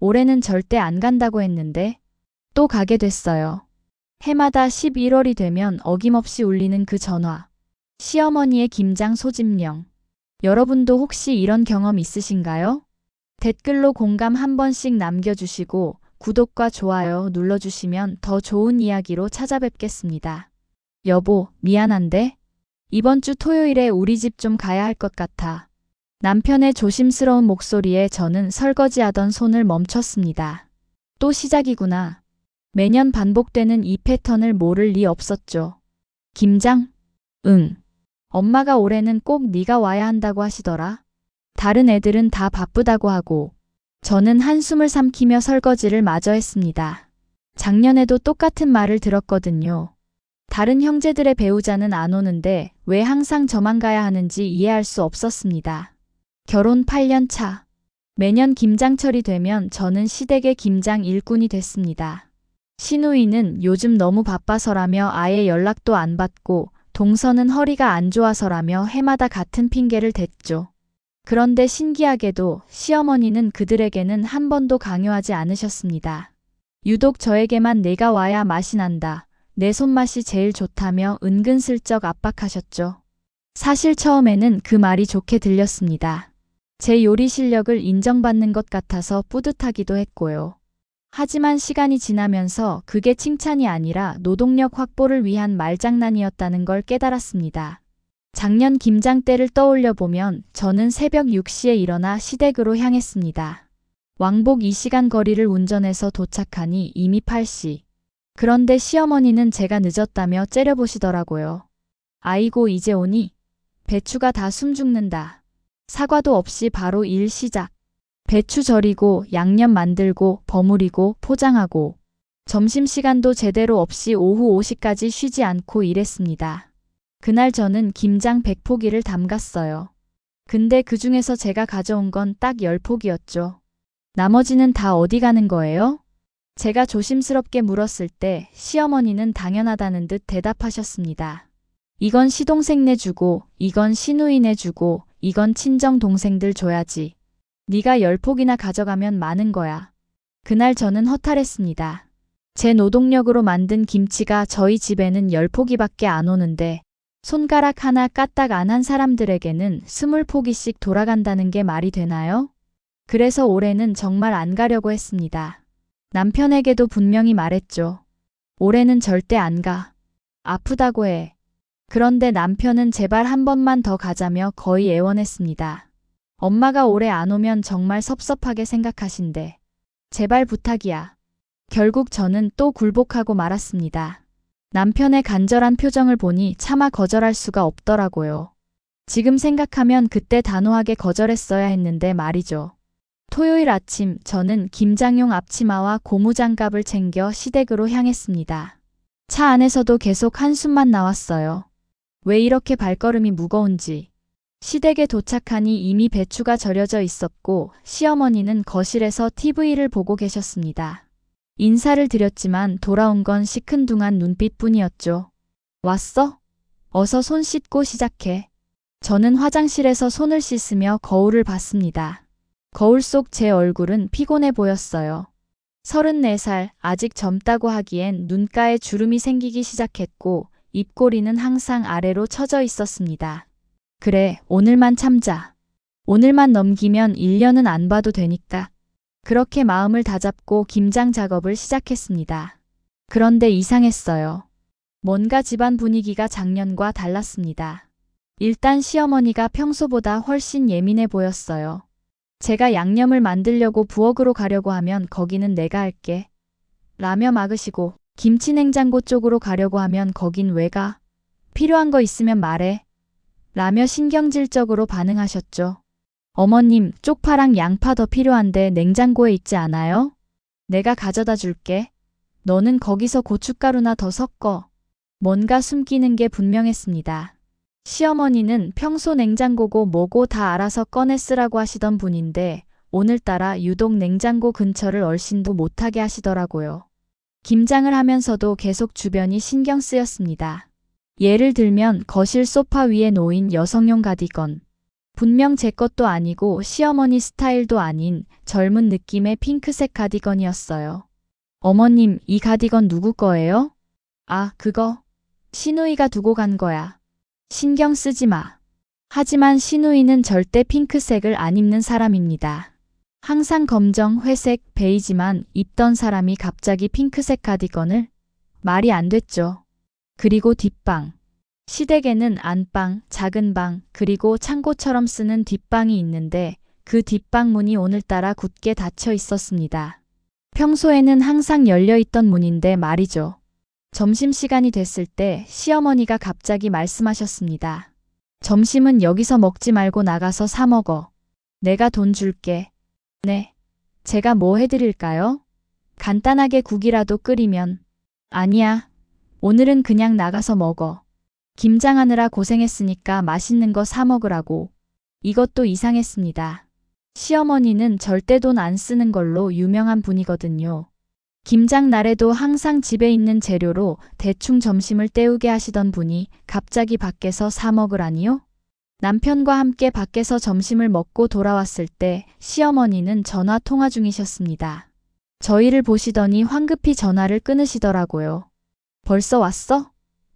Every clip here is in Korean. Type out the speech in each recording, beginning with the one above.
올해는 절대 안 간다고 했는데 또 가게 됐어요. 해마다 11월이 되면 어김없이 울리는 그 전화. 시어머니의 김장 소집령. 여러분도 혹시 이런 경험 있으신가요? 댓글로 공감 한 번씩 남겨주시고 구독과 좋아요 눌러주시면 더 좋은 이야기로 찾아뵙겠습니다. 여보, 미안한데 이번 주 토요일에 우리 집 좀 가야 할 것 같아. 남편의 조심스러운 목소리에 저는 설거지하던 손을 멈췄습니다. 또 시작이구나. 매년 반복되는 이 패턴을 모를 리 없었죠. 김장? 응. 엄마가 올해는 꼭 네가 와야 한다고 하시더라. 다른 애들은 다 바쁘다고 하고. 저는 한숨을 삼키며 설거지를 마저 했습니다. 작년에도 똑같은 말을 들었거든요. 다른 형제들의 배우자는 안 오는데 왜 항상 저만 가야 하는지 이해할 수 없었습니다. 결혼 8년 차. 매년 김장철이 되면 저는 시댁의 김장 일꾼이 됐습니다. 시누이는 요즘 너무 바빠서라며 아예 연락도 안 받고 동서는 허리가 안 좋아서라며 해마다 같은 핑계를 댔죠. 그런데 신기하게도 시어머니는 그들에게는 한 번도 강요하지 않으셨습니다. 유독 저에게만 내가 와야 맛이 난다. 내 손맛이 제일 좋다며 은근슬쩍 압박하셨죠. 사실 처음에는 그 말이 좋게 들렸습니다. 제 요리 실력을 인정받는 것 같아서 뿌듯하기도 했고요. 하지만 시간이 지나면서 그게 칭찬이 아니라 노동력 확보를 위한 말장난이었다는 걸 깨달았습니다. 작년 김장 때를 떠올려 보면 저는 새벽 6시에 일어나 시댁으로 향했습니다. 왕복 2시간 거리를 운전해서 도착하니 이미 8시. 그런데 시어머니는 제가 늦었다며 째려보시더라고요. 아이고 이제 오니? 배추가 다 숨 죽는다. 사과도 없이 바로 일 시작. 배추 절이고 양념 만들고 버무리고 포장하고 점심시간도 제대로 없이 오후 5시까지 쉬지 않고 일했습니다. 그날 저는 김장 100포기를 담갔어요. 근데 그 중에서 제가 가져온 건 딱 10포기였죠. 나머지는 다 어디 가는 거예요? 제가 조심스럽게 물었을 때 시어머니는 당연하다는 듯 대답하셨습니다. 이건 시동생네 주고, 이건 시누이네 주고, 이건 친정 동생들 줘야지. 네가 10포기나 가져가면 많은 거야. 그날 저는 허탈했습니다. 제 노동력으로 만든 김치가 저희 집에는 10포기밖에 안 오는데 손가락 하나 까딱 안 한 사람들에게는 20포기씩 돌아간다는 게 말이 되나요? 그래서 올해는 정말 안 가려고 했습니다. 남편에게도 분명히 말했죠. 올해는 절대 안 가. 아프다고 해. 그런데 남편은 제발 한 번만 더 가자며 거의 애원했습니다. 엄마가 올해 안 오면 정말 섭섭하게 생각하신대. 제발 부탁이야. 결국 저는 또 굴복하고 말았습니다. 남편의 간절한 표정을 보니 차마 거절할 수가 없더라고요. 지금 생각하면 그때 단호하게 거절했어야 했는데 말이죠. 토요일 아침 저는 김장용 앞치마와 고무장갑을 챙겨 시댁으로 향했습니다. 차 안에서도 계속 한숨만 나왔어요. 왜 이렇게 발걸음이 무거운지. 시댁에 도착하니 이미 배추가 절여져 있었고 시어머니는 거실에서 TV를 보고 계셨습니다. 인사를 드렸지만 돌아온 건 시큰둥한 눈빛뿐이었죠. 왔어? 어서 손 씻고 시작해. 저는 화장실에서 손을 씻으며 거울을 봤습니다. 거울 속 제 얼굴은 피곤해 보였어요. 34살, 아직 젊다고 하기엔 눈가에 주름이 생기기 시작했고 입꼬리는 항상 아래로 처져 있었습니다. 그래, 오늘만 참자. 오늘만 넘기면 1년은 안 봐도 되니까. 그렇게 마음을 다잡고 김장 작업을 시작했습니다. 그런데 이상했어요. 뭔가 집안 분위기가 작년과 달랐습니다. 일단 시어머니가 평소보다 훨씬 예민해 보였어요. 제가 양념을 만들려고 부엌으로 가려고 하면 거기는 내가 할게. 라며 막으시고 김치 냉장고 쪽으로 가려고 하면 거긴 왜 가? 필요한 거 있으면 말해. 라며 신경질적으로 반응하셨죠. 어머님, 쪽파랑 양파 더 필요한데 냉장고에 있지 않아요? 내가 가져다 줄게. 너는 거기서 고춧가루나 더 섞어. 뭔가 숨기는 게 분명했습니다. 시어머니는 평소 냉장고고 뭐고 다 알아서 꺼내 쓰라고 하시던 분인데 오늘따라 유독 냉장고 근처를 얼씬도 못하게 하시더라고요. 김장을 하면서도 계속 주변이 신경 쓰였습니다. 예를 들면 거실 소파 위에 놓인 여성용 가디건. 분명 제 것도 아니고 시어머니 스타일도 아닌 젊은 느낌의 핑크색 가디건이었어요. 어머님, 이 가디건 누구 거예요? 아, 그거. 시누이가 두고 간 거야. 신경 쓰지 마. 하지만 시누이는 절대 핑크색을 안 입는 사람입니다. 항상 검정, 회색, 베이지만 입던 사람이 갑자기 핑크색 가디건을? 말이 안 됐죠. 그리고 뒷방. 시댁에는 안방, 작은 방, 그리고 창고처럼 쓰는 뒷방이 있는데 그 뒷방 문이 오늘따라 굳게 닫혀 있었습니다. 평소에는 항상 열려있던 문인데 말이죠. 점심시간이 됐을 때 시어머니가 갑자기 말씀하셨습니다. 점심은 여기서 먹지 말고 나가서 사 먹어. 내가 돈 줄게. 네. 제가 뭐 해드릴까요? 간단하게 국이라도 끓이면. 아니야. 오늘은 그냥 나가서 먹어. 김장하느라 고생했으니까 맛있는 거 사 먹으라고. 이것도 이상했습니다. 시어머니는 절대 돈 안 쓰는 걸로 유명한 분이거든요. 김장 날에도 항상 집에 있는 재료로 대충 점심을 때우게 하시던 분이 갑자기 밖에서 사 먹으라니요? 남편과 함께 밖에서 점심을 먹고 돌아왔을 때 시어머니는 전화 통화 중이셨습니다. 저희를 보시더니 황급히 전화를 끊으시더라고요. 벌써 왔어?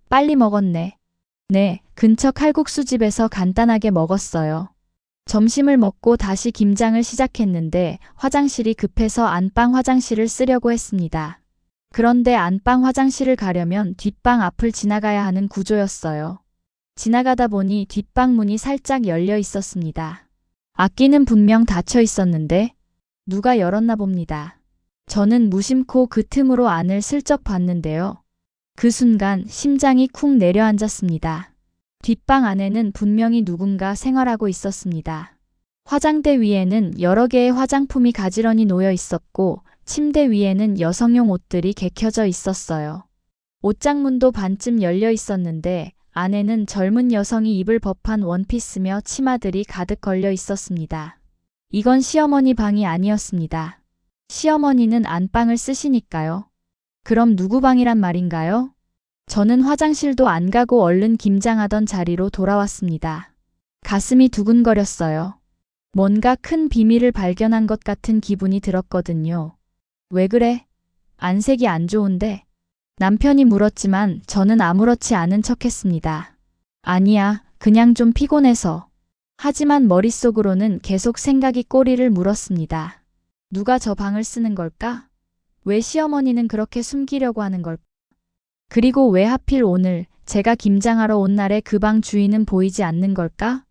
빨리 먹었네. 네, 근처 칼국수집에서 간단하게 먹었어요. 점심을 먹고 다시 김장을 시작했는데 화장실이 급해서 안방 화장실을 쓰려고 했습니다. 그런데 안방 화장실을 가려면 뒷방 앞을 지나가야 하는 구조였어요. 지나가다 보니 뒷방 문이 살짝 열려 있었습니다. 앞귀는 분명 닫혀 있었는데 누가 열었나 봅니다. 저는 무심코 그 틈으로 안을 슬쩍 봤는데요. 그 순간 심장이 쿵 내려앉았습니다. 뒷방 안에는 분명히 누군가 생활하고 있었습니다. 화장대 위에는 여러 개의 화장품이 가지런히 놓여 있었고 침대 위에는 여성용 옷들이 개켜져 있었어요. 옷장문도 반쯤 열려 있었는데 안에는 젊은 여성이 입을 법한 원피스며 치마들이 가득 걸려 있었습니다. 이건 시어머니 방이 아니었습니다. 시어머니는 안방을 쓰시니까요. 그럼 누구 방이란 말인가요? 저는 화장실도 안 가고 얼른 김장하던 자리로 돌아왔습니다. 가슴이 두근거렸어요. 뭔가 큰 비밀을 발견한 것 같은 기분이 들었거든요. 왜 그래? 안색이 안 좋은데? 남편이 물었지만 저는 아무렇지 않은 척했습니다. 아니야, 그냥 좀 피곤해서. 하지만 머릿속으로는 계속 생각이 꼬리를 물었습니다. 누가 저 방을 쓰는 걸까? 왜 시어머니는 그렇게 숨기려고 하는 걸까? 그리고 왜 하필 오늘 제가 김장하러 온 날에 그 방 주인은 보이지 않는 걸까?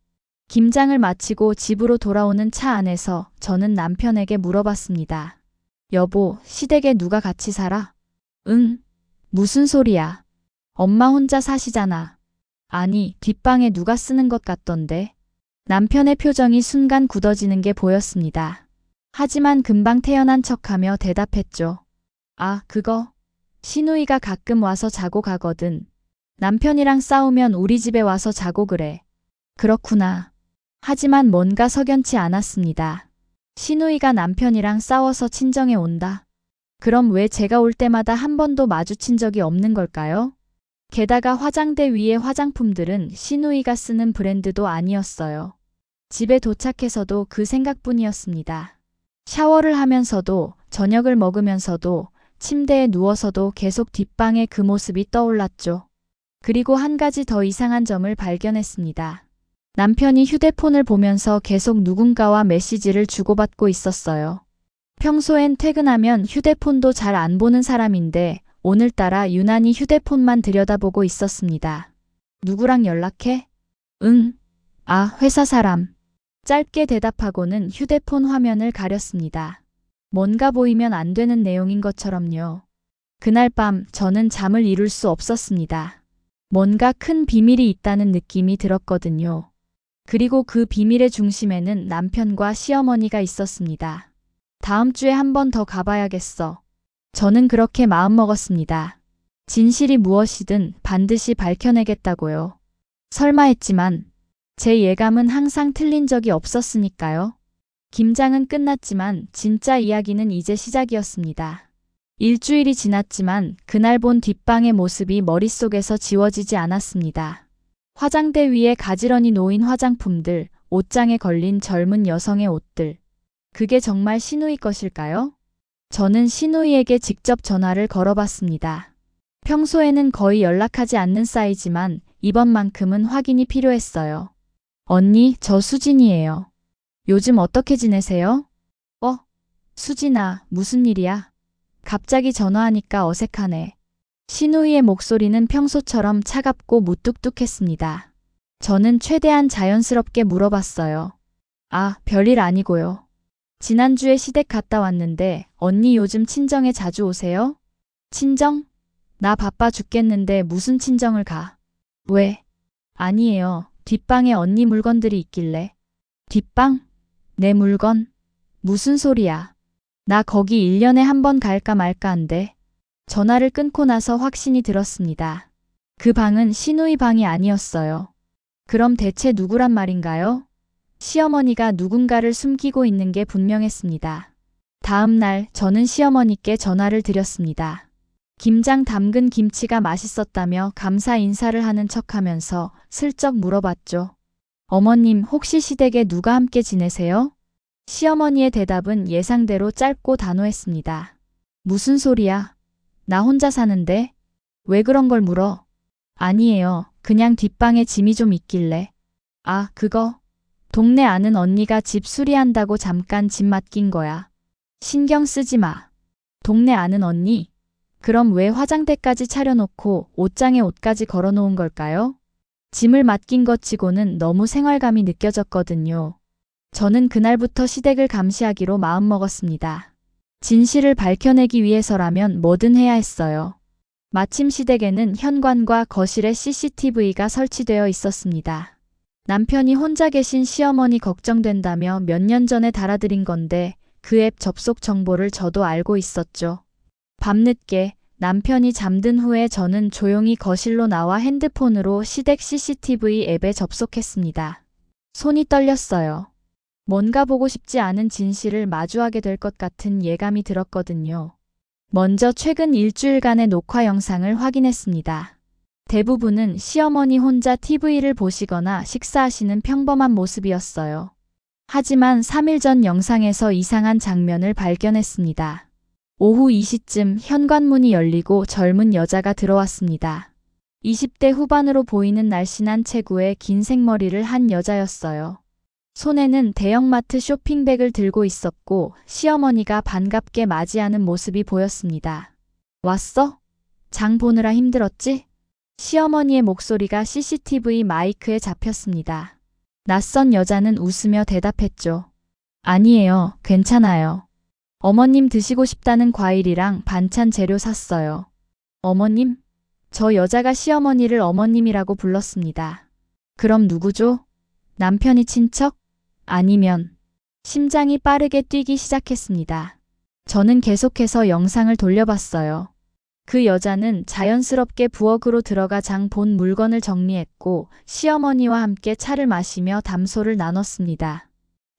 김장을 마치고 집으로 돌아오는 차 안에서 저는 남편에게 물어봤습니다. 여보, 시댁에 누가 같이 살아? 응. 무슨 소리야? 엄마 혼자 사시잖아. 아니, 뒷방에 누가 쓰는 것 같던데. 남편의 표정이 순간 굳어지는 게 보였습니다. 하지만 금방 태연한 척하며 대답했죠. 아, 그거. 시누이가 가끔 와서 자고 가거든. 남편이랑 싸우면 우리 집에 와서 자고 그래. 그렇구나. 하지만 뭔가 석연치 않았습니다. 시누이가 남편이랑 싸워서 친정에 온다. 그럼 왜 제가 올 때마다 한 번도 마주친 적이 없는 걸까요? 게다가 화장대 위의 화장품들은 시누이가 쓰는 브랜드도 아니었어요. 집에 도착해서도 그 생각뿐이었습니다. 샤워를 하면서도 저녁을 먹으면서도 침대에 누워서도 계속 뒷방의 그 모습이 떠올랐죠. 그리고 한 가지 더 이상한 점을 발견했습니다. 남편이 휴대폰을 보면서 계속 누군가와 메시지를 주고받고 있었어요. 평소엔 퇴근하면 휴대폰도 잘 안 보는 사람인데 오늘따라 유난히 휴대폰만 들여다보고 있었습니다. 누구랑 연락해? 응. 아, 회사 사람. 짧게 대답하고는 휴대폰 화면을 가렸습니다. 뭔가 보이면 안 되는 내용인 것처럼요. 그날 밤 저는 잠을 이룰 수 없었습니다. 뭔가 큰 비밀이 있다는 느낌이 들었거든요. 그리고 그 비밀의 중심에는 남편과 시어머니가 있었습니다. 다음 주에 한 번 더 가봐야겠어. 저는 그렇게 마음먹었습니다. 진실이 무엇이든 반드시 밝혀내겠다고요. 설마 했지만 제 예감은 항상 틀린 적이 없었으니까요. 김장은 끝났지만 진짜 이야기는 이제 시작이었습니다. 일주일이 지났지만 그날 본 뒷방의 모습이 머릿속에서 지워지지 않았습니다. 화장대 위에 가지런히 놓인 화장품들, 옷장에 걸린 젊은 여성의 옷들. 그게 정말 시누이 것일까요? 저는 시누이에게 직접 전화를 걸어봤습니다. 평소에는 거의 연락하지 않는 사이지만 이번만큼은 확인이 필요했어요. 언니, 저 수진이에요. 요즘 어떻게 지내세요? 수진아, 무슨 일이야? 갑자기 전화하니까 어색하네. 시누이의 목소리는 평소처럼 차갑고 무뚝뚝했습니다. 저는 최대한 자연스럽게 물어봤어요. 아, 별일 아니고요. 지난주에 시댁 갔다 왔는데 언니 요즘 친정에 자주 오세요? 친정? 나 바빠 죽겠는데 무슨 친정을 가? 왜? 아니에요. 뒷방에 언니 물건들이 있길래. 뒷방? 내 물건? 무슨 소리야? 나 거기 1년에 한 번 갈까 말까 한데. 전화를 끊고 나서 확신이 들었습니다. 그 방은 시누이 방이 아니었어요. 그럼 대체 누구란 말인가요? 시어머니가 누군가를 숨기고 있는 게 분명했습니다. 다음 날 저는 시어머니께 전화를 드렸습니다. 김장 담근 김치가 맛있었다며 감사 인사를 하는 척하면서 슬쩍 물어봤죠. 어머님, 혹시 시댁에 누가 함께 지내세요? 시어머니의 대답은 예상대로 짧고 단호했습니다. 무슨 소리야? 나 혼자 사는데? 왜 그런 걸 물어? 아니에요. 그냥 뒷방에 짐이 좀 있길래. 아, 그거? 동네 아는 언니가 집 수리한다고 잠깐 짐 맡긴 거야. 신경 쓰지 마. 동네 아는 언니? 그럼 왜 화장대까지 차려놓고 옷장에 옷까지 걸어놓은 걸까요? 짐을 맡긴 것 치고는 너무 생활감이 느껴졌거든요. 저는 그날부터 시댁을 감시하기로 마음먹었습니다. 진실을 밝혀내기 위해서라면 뭐든 해야 했어요. 마침 시댁에는 현관과 거실에 CCTV가 설치되어 있었습니다. 남편이 혼자 계신 시어머니 걱정된다며 몇 년 전에 달아드린 건데 그 앱 접속 정보를 저도 알고 있었죠. 밤늦게 남편이 잠든 후에 저는 조용히 거실로 나와 핸드폰으로 시댁 CCTV 앱에 접속했습니다. 손이 떨렸어요. 뭔가 보고 싶지 않은 진실을 마주하게 될 것 같은 예감이 들었거든요. 먼저 최근 일주일간의 녹화 영상을 확인했습니다. 대부분은 시어머니 혼자 TV를 보시거나 식사하시는 평범한 모습이었어요. 하지만 3일 전 영상에서 이상한 장면을 발견했습니다. 오후 2시쯤 현관문이 열리고 젊은 여자가 들어왔습니다. 20대 후반으로 보이는 날씬한 체구에 긴 생머리를 한 여자였어요. 손에는 대형마트 쇼핑백을 들고 있었고 시어머니가 반갑게 맞이하는 모습이 보였습니다. 왔어? 장 보느라 힘들었지? 시어머니의 목소리가 CCTV 마이크에 잡혔습니다. 낯선 여자는 웃으며 대답했죠. 아니에요, 괜찮아요. 어머님 드시고 싶다는 과일이랑 반찬 재료 샀어요. 어머님? 저 여자가 시어머니를 어머님이라고 불렀습니다. 그럼 누구죠? 남편이 친척? 아니면 심장이 빠르게 뛰기 시작했습니다. 저는 계속해서 영상을 돌려봤어요. 그 여자는 자연스럽게 부엌으로 들어가 장 본 물건을 정리했고 시어머니와 함께 차를 마시며 담소를 나눴습니다.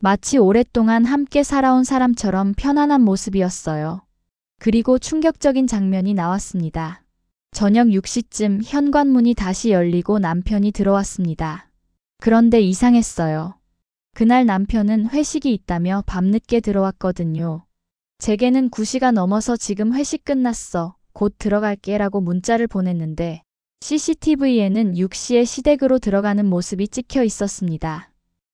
마치 오랫동안 함께 살아온 사람처럼 편안한 모습이었어요. 그리고 충격적인 장면이 나왔습니다. 저녁 6시쯤 현관문이 다시 열리고 남편이 들어왔습니다. 그런데 이상했어요. 그날 남편은 회식이 있다며 밤늦게 들어왔거든요. 제게는 9시가 넘어서 지금 회식 끝났어. 곧 들어갈게 라고 문자를 보냈는데 CCTV에는 6시에 시댁으로 들어가는 모습이 찍혀 있었습니다.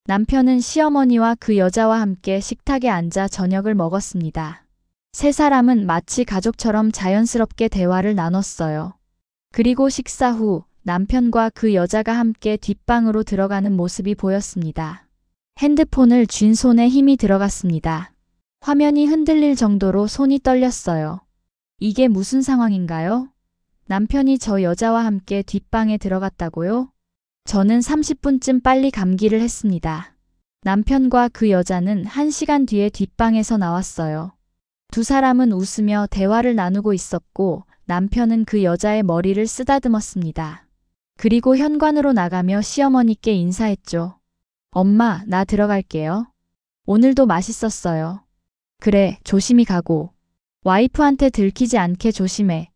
남편은 시어머니와 그 여자와 함께 식탁에 앉아 저녁을 먹었습니다. 세 사람은 마치 가족처럼 자연스럽게 대화를 나눴어요. 그리고 식사 후 남편과 그 여자가 함께 뒷방으로 들어가는 모습이 보였습니다. 핸드폰을 쥔 손에 힘이 들어갔습니다. 화면이 흔들릴 정도로 손이 떨렸어요. 이게 무슨 상황인가요? 남편이 저 여자와 함께 뒷방에 들어갔다고요? 저는 30분쯤 빨리 감기를 했습니다. 남편과 그 여자는 1시간 뒤에 뒷방에서 나왔어요. 두 사람은 웃으며 대화를 나누고 있었고 남편은 그 여자의 머리를 쓰다듬었습니다. 그리고 현관으로 나가며 시어머니께 인사했죠. 엄마, 나 들어갈게요. 오늘도 맛있었어요. 그래, 조심히 가고. 와이프한테 들키지 않게 조심해.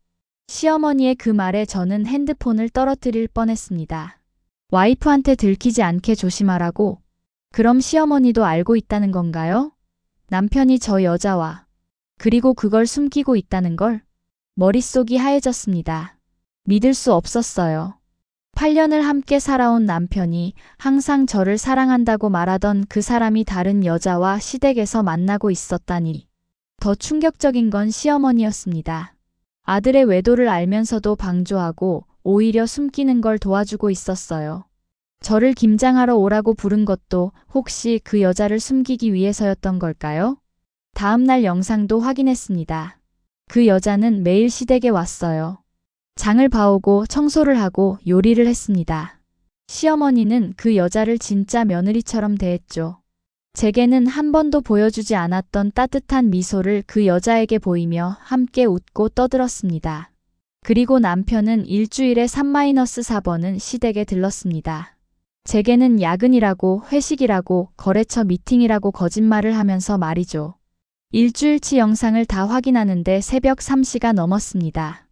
시어머니의 그 말에 저는 핸드폰을 떨어뜨릴 뻔했습니다. 와이프한테 들키지 않게 조심하라고? 그럼 시어머니도 알고 있다는 건가요? 남편이 저 여자와 그리고 그걸 숨기고 있다는 걸? 머릿속이 하얘졌습니다. 믿을 수 없었어요. 8년을 함께 살아온 남편이 항상 저를 사랑한다고 말하던 그 사람이 다른 여자와 시댁에서 만나고 있었다니. 더 충격적인 건 시어머니였습니다. 아들의 외도를 알면서도 방조하고 오히려 숨기는 걸 도와주고 있었어요. 저를 김장하러 오라고 부른 것도 혹시 그 여자를 숨기기 위해서였던 걸까요? 다음 날 영상도 확인했습니다. 그 여자는 매일 시댁에 왔어요. 장을 봐오고 청소를 하고 요리를 했습니다. 시어머니는 그 여자를 진짜 며느리처럼 대했죠. 제게는 한 번도 보여주지 않았던 따뜻한 미소를 그 여자에게 보이며 함께 웃고 떠들었습니다. 그리고 남편은 일주일에 3-4번은 시댁에 들렀습니다. 제게는 야근이라고 회식이라고 거래처 미팅이라고 거짓말을 하면서 말이죠. 일주일치 영상을 다 확인하는데 새벽 3시가 넘었습니다.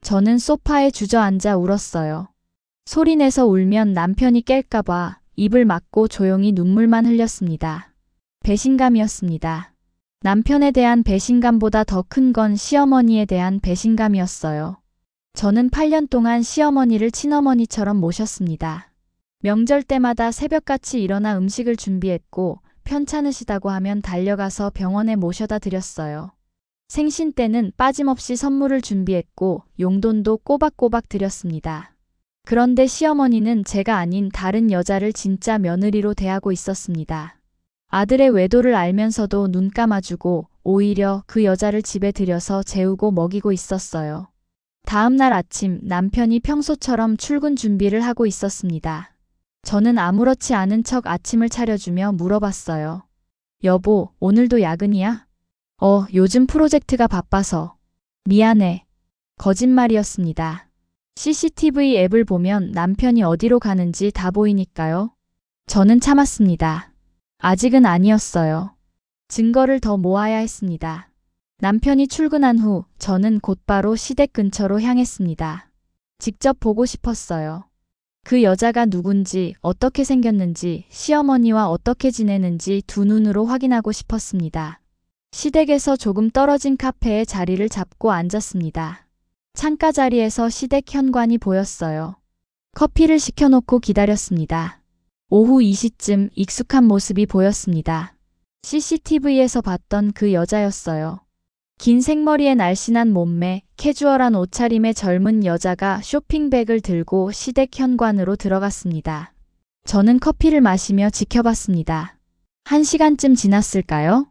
저는 소파에 주저앉아 울었어요. 소리내서 울면 남편이 깰까봐 입을 막고 조용히 눈물만 흘렸습니다. 배신감이었습니다. 남편에 대한 배신감보다 더 큰 건 시어머니에 대한 배신감이었어요. 저는 8년 동안 시어머니를 친어머니처럼 모셨습니다. 명절 때마다 새벽같이 일어나 음식을 준비했고 편찮으시다고 하면 달려가서 병원에 모셔다 드렸어요. 생신 때는 빠짐없이 선물을 준비했고 용돈도 꼬박꼬박 드렸습니다. 그런데 시어머니는 제가 아닌 다른 여자를 진짜 며느리로 대하고 있었습니다. 아들의 외도를 알면서도 눈 감아주고 오히려 그 여자를 집에 들여서 재우고 먹이고 있었어요. 다음 날 아침 남편이 평소처럼 출근 준비를 하고 있었습니다. 저는 아무렇지 않은 척 아침을 차려주며 물어봤어요. 여보, 오늘도 야근이야? 요즘 프로젝트가 바빠서. 미안해. 거짓말이었습니다. CCTV 앱을 보면 남편이 어디로 가는지 다 보이니까요. 저는 참았습니다. 아직은 아니었어요. 증거를 더 모아야 했습니다. 남편이 출근한 후 저는 곧바로 시댁 근처로 향했습니다. 직접 보고 싶었어요. 그 여자가 누군지, 어떻게 생겼는지, 시어머니와 어떻게 지내는지 두 눈으로 확인하고 싶었습니다. 시댁에서 조금 떨어진 카페에 자리를 잡고 앉았습니다. 창가 자리에서 시댁 현관이 보였어요. 커피를 시켜놓고 기다렸습니다. 오후 2시쯤 익숙한 모습이 보였습니다. CCTV에서 봤던 그 여자였어요. 긴 생머리에 날씬한 몸매, 캐주얼한 옷차림의 젊은 여자가 쇼핑백을 들고 시댁 현관으로 들어갔습니다. 저는 커피를 마시며 지켜봤습니다. 1시간쯤 지났을까요?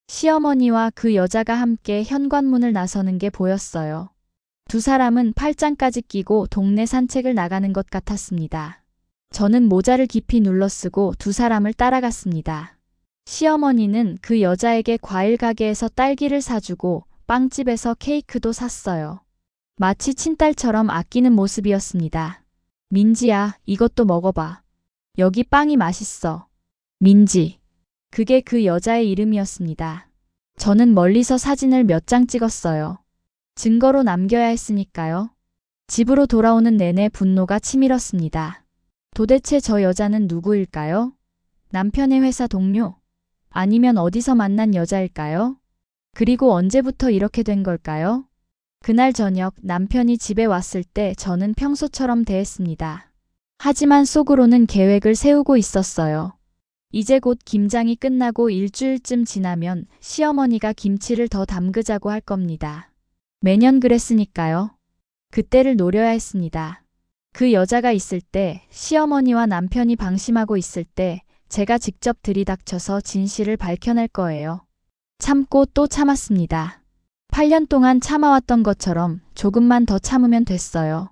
시어머니와 그 여자가 함께 현관문을 나서는 게 보였어요. 두 사람은 팔짱까지 끼고 동네 산책을 나가는 것 같았습니다. 저는 모자를 깊이 눌러쓰고 두 사람을 따라갔습니다. 시어머니는 그 여자에게 과일 가게에서 딸기를 사주고 빵집에서 케이크도 샀어요. 마치 친딸처럼 아끼는 모습이었습니다. 민지야, 이것도 먹어봐. 여기 빵이 맛있어. 민지. 그게 그 여자의 이름이었습니다. 저는 멀리서 사진을 몇 장 찍었어요. 증거로 남겨야 했으니까요. 집으로 돌아오는 내내 분노가 치밀었습니다. 도대체 저 여자는 누구일까요? 남편의 회사 동료? 아니면 어디서 만난 여자일까요? 그리고 언제부터 이렇게 된 걸까요? 그날 저녁 남편이 집에 왔을 때 저는 평소처럼 대했습니다. 하지만 속으로는 계획을 세우고 있었어요. 이제 곧 김장이 끝나고 일주일쯤 지나면 시어머니가 김치를 더 담그자고 할 겁니다. 매년 그랬으니까요. 그때를 노려야 했습니다. 그 여자가 있을 때, 시어머니와 남편이 방심하고 있을 때 제가 직접 들이닥쳐서 진실을 밝혀낼 거예요. 참고 또 참았습니다. 8년 동안 참아왔던 것처럼 조금만 더 참으면 됐어요.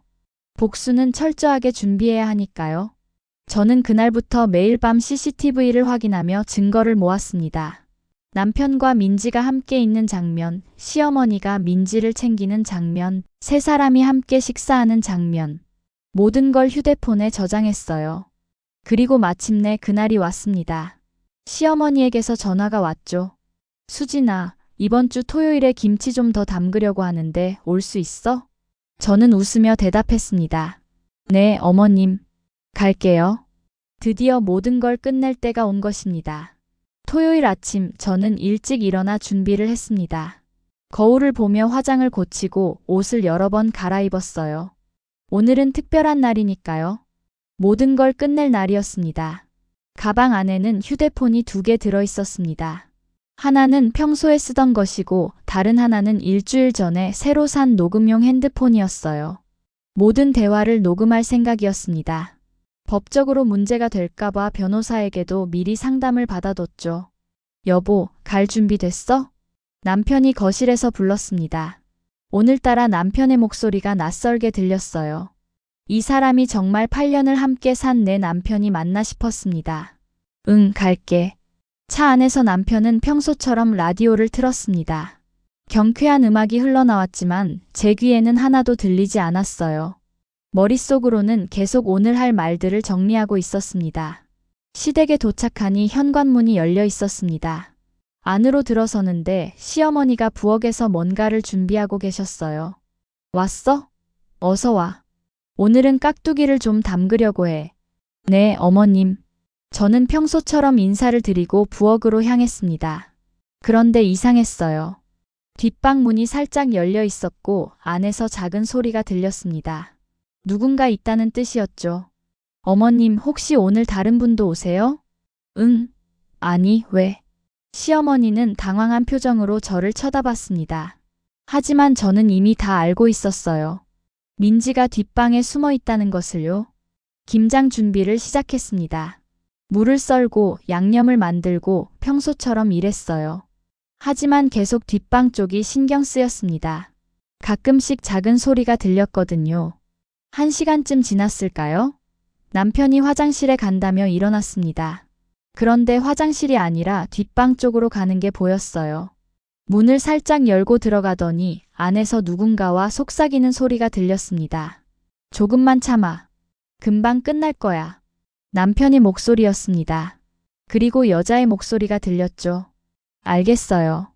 복수는 철저하게 준비해야 하니까요. 저는 그날부터 매일 밤 CCTV를 확인하며 증거를 모았습니다. 남편과 민지가 함께 있는 장면, 시어머니가 민지를 챙기는 장면, 세 사람이 함께 식사하는 장면. 모든 걸 휴대폰에 저장했어요. 그리고 마침내 그날이 왔습니다. 시어머니에게서 전화가 왔죠. 수진아, 이번 주 토요일에 김치 좀 더 담그려고 하는데 올 수 있어? 저는 웃으며 대답했습니다. 네, 어머님. 갈게요. 드디어 모든 걸 끝낼 때가 온 것입니다. 토요일 아침 저는 일찍 일어나 준비를 했습니다. 거울을 보며 화장을 고치고 옷을 여러 번 갈아입었어요. 오늘은 특별한 날이니까요. 모든 걸 끝낼 날이었습니다. 가방 안에는 휴대폰이 2개 들어 있었습니다. 하나는 평소에 쓰던 것이고 다른 하나는 일주일 전에 새로 산 녹음용 핸드폰이었어요. 모든 대화를 녹음할 생각이었습니다. 법적으로 문제가 될까봐 변호사에게도 미리 상담을 받아뒀죠. 여보, 갈 준비 됐어? 남편이 거실에서 불렀습니다. 오늘따라 남편의 목소리가 낯설게 들렸어요. 이 사람이 정말 8년을 함께 산 내 남편이 맞나 싶었습니다. 응, 갈게. 차 안에서 남편은 평소처럼 라디오를 틀었습니다. 경쾌한 음악이 흘러나왔지만 제 귀에는 하나도 들리지 않았어요. 머릿속으로는 계속 오늘 할 말들을 정리하고 있었습니다. 시댁에 도착하니 현관문이 열려 있었습니다. 안으로 들어서는데 시어머니가 부엌에서 뭔가를 준비하고 계셨어요. 왔어? 어서 와. 오늘은 깍두기를 좀 담그려고 해. 네, 어머님. 저는 평소처럼 인사를 드리고 부엌으로 향했습니다. 그런데 이상했어요. 뒷방 문이 살짝 열려 있었고 안에서 작은 소리가 들렸습니다. 누군가 있다는 뜻이었죠. 어머님, 혹시 오늘 다른 분도 오세요? 응. 아니, 왜? 시어머니는 당황한 표정으로 저를 쳐다봤습니다. 하지만 저는 이미 다 알고 있었어요. 민지가 뒷방에 숨어 있다는 것을요. 김장 준비를 시작했습니다. 물을 썰고 양념을 만들고 평소처럼 일했어요. 하지만 계속 뒷방 쪽이 신경 쓰였습니다. 가끔씩 작은 소리가 들렸거든요. 1시간쯤 지났을까요? 남편이 화장실에 간다며 일어났습니다. 그런데 화장실이 아니라 뒷방 쪽으로 가는 게 보였어요. 문을 살짝 열고 들어가더니 안에서 누군가와 속삭이는 소리가 들렸습니다. 조금만 참아. 금방 끝날 거야. 남편의 목소리였습니다. 그리고 여자의 목소리가 들렸죠. 알겠어요.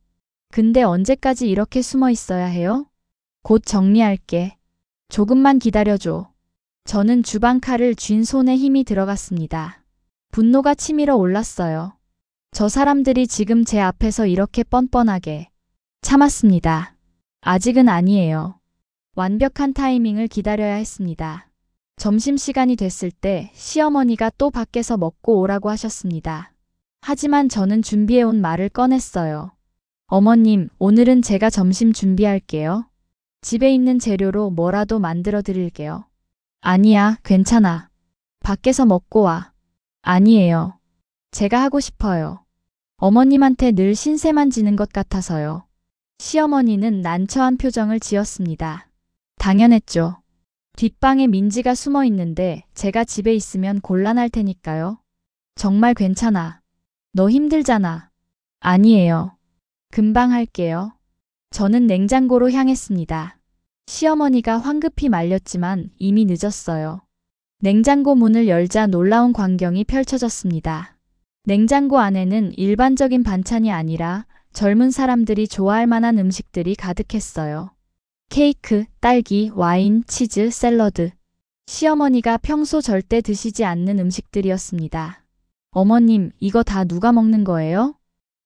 근데 언제까지 이렇게 숨어 있어야 해요? 곧 정리할게. 조금만 기다려줘. 저는 주방 칼을 쥔 손에 힘이 들어갔습니다. 분노가 치밀어 올랐어요. 저 사람들이 지금 제 앞에서 이렇게 뻔뻔하게 참았습니다. 아직은 아니에요. 완벽한 타이밍을 기다려야 했습니다. 점심시간이 됐을 때 시어머니가 또 밖에서 먹고 오라고 하셨습니다. 하지만 저는 준비해온 말을 꺼냈어요. 어머님, 오늘은 제가 점심 준비할게요. 집에 있는 재료로 뭐라도 만들어 드릴게요. 아니야, 괜찮아. 밖에서 먹고 와. 아니에요. 제가 하고 싶어요. 어머님한테 늘 신세만 지는 것 같아서요. 시어머니는 난처한 표정을 지었습니다. 당연했죠. 뒷방에 민지가 숨어 있는데 제가 집에 있으면 곤란할 테니까요. 정말 괜찮아. 너 힘들잖아. 아니에요. 금방 할게요. 저는 냉장고로 향했습니다. 시어머니가 황급히 말렸지만 이미 늦었어요. 냉장고 문을 열자 놀라운 광경이 펼쳐졌습니다. 냉장고 안에는 일반적인 반찬이 아니라 젊은 사람들이 좋아할 만한 음식들이 가득했어요. 케이크, 딸기, 와인, 치즈, 샐러드. 시어머니가 평소 절대 드시지 않는 음식들이었습니다. 어머님, 이거 다 누가 먹는 거예요?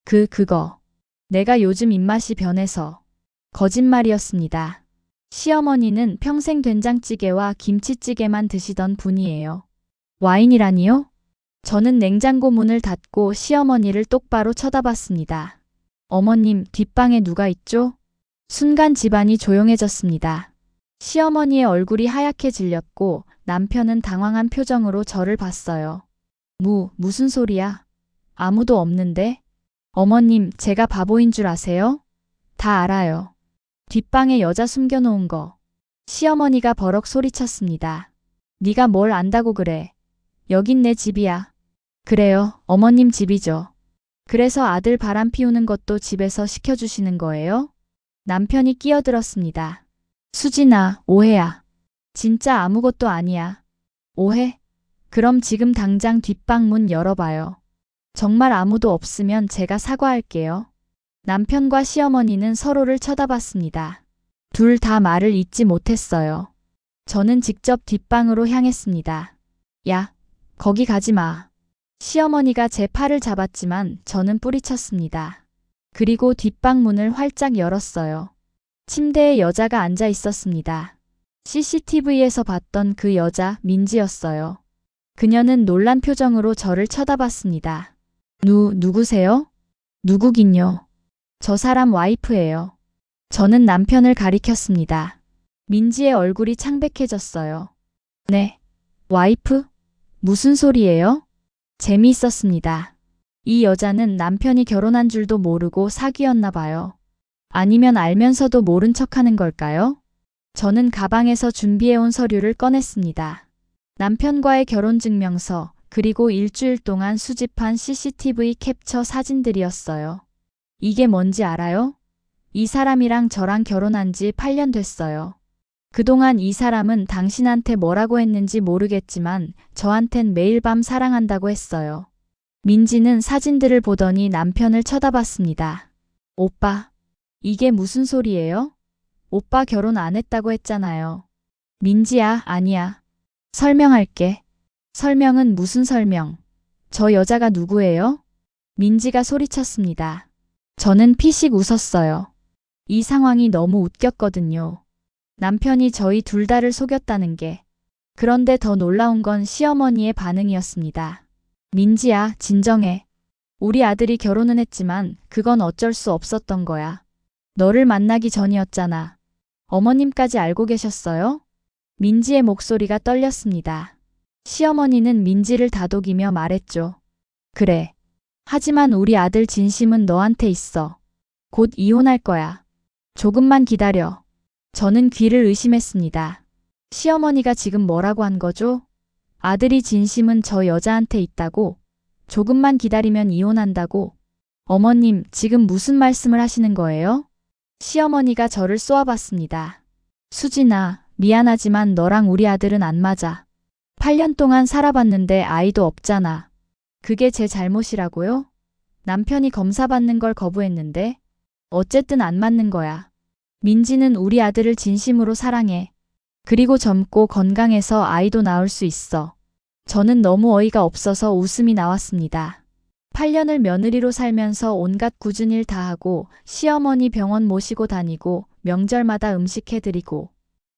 그거. 내가 요즘 입맛이 변해서. 거짓말이었습니다. 시어머니는 평생 된장찌개와 김치찌개만 드시던 분이에요. 와인이라니요? 저는 냉장고 문을 닫고 시어머니를 똑바로 쳐다봤습니다. 어머님, 뒷방에 누가 있죠? 순간 집안이 조용해졌습니다. 시어머니의 얼굴이 하얗게 질렸고 남편은 당황한 표정으로 저를 봤어요. 무슨 소리야? 아무도 없는데? 어머님, 제가 바보인 줄 아세요? 다 알아요. 뒷방에 여자 숨겨놓은 거. 시어머니가 버럭 소리쳤습니다. 네가 뭘 안다고 그래. 여긴 내 집이야. 그래요, 어머님 집이죠. 그래서 아들 바람 피우는 것도 집에서 시켜주시는 거예요? 남편이 끼어들었습니다. 수진아, 오해야. 진짜 아무것도 아니야. 오해? 그럼 지금 당장 뒷방 문 열어봐요. 정말 아무도 없으면 제가 사과할게요. 남편과 시어머니는 서로를 쳐다봤습니다. 둘 다 말을 잇지 못했어요. 저는 직접 뒷방으로 향했습니다. 야, 거기 가지 마. 시어머니가 제 팔을 잡았지만 저는 뿌리쳤습니다. 그리고 뒷방문을 활짝 열었어요. 침대에 여자가 앉아 있었습니다. CCTV에서 봤던 그 여자 민지였어요. 그녀는 놀란 표정으로 저를 쳐다봤습니다. 누구세요? 누구긴요. 저 사람 와이프예요. 저는 남편을 가리켰습니다. 민지의 얼굴이 창백해졌어요. 네. 와이프? 무슨 소리예요? 재미있었습니다. 이 여자는 남편이 결혼한 줄도 모르고 사귀었나 봐요. 아니면 알면서도 모른 척하는 걸까요? 저는 가방에서 준비해온 서류를 꺼냈습니다. 남편과의 결혼증명서, 그리고 일주일 동안 수집한 CCTV 캡처 사진들이었어요. 이게 뭔지 알아요? 이 사람이랑 저랑 결혼한 지 8년 됐어요. 그동안 이 사람은 당신한테 뭐라고 했는지 모르겠지만 저한텐 매일 밤 사랑한다고 했어요. 민지는 사진들을 보더니 남편을 쳐다봤습니다. 오빠, 이게 무슨 소리예요? 오빠 결혼 안 했다고 했잖아요. 민지야, 아니야. 설명할게. 설명은 무슨 설명? 저 여자가 누구예요? 민지가 소리쳤습니다. 저는 피식 웃었어요. 이 상황이 너무 웃겼거든요. 남편이 저희 둘 다를 속였다는 게. 그런데 더 놀라운 건 시어머니의 반응이었습니다. 민지야, 진정해. 우리 아들이 결혼은 했지만 그건 어쩔 수 없었던 거야. 너를 만나기 전이었잖아. 어머님까지 알고 계셨어요? 민지의 목소리가 떨렸습니다. 시어머니는 민지를 다독이며 말했죠. 그래. 하지만 우리 아들 진심은 너한테 있어. 곧 이혼할 거야. 조금만 기다려. 저는 귀를 의심했습니다. 시어머니가 지금 뭐라고 한 거죠? 아들이 진심은 저 여자한테 있다고? 조금만 기다리면 이혼한다고? 어머님, 지금 무슨 말씀을 하시는 거예요? 시어머니가 저를 쏘아봤습니다. 수진아, 미안하지만 너랑 우리 아들은 안 맞아. 8년 동안 살아봤는데 아이도 없잖아. 그게 제 잘못이라고요? 남편이 검사 받는 걸 거부했는데? 어쨌든 안 맞는 거야. 민지는 우리 아들을 진심으로 사랑해. 그리고 젊고 건강해서 아이도 낳을 수 있어. 저는 너무 어이가 없어서 웃음이 나왔습니다. 8년을 며느리로 살면서 온갖 굳은 일 다 하고 시어머니 병원 모시고 다니고 명절마다 음식 해드리고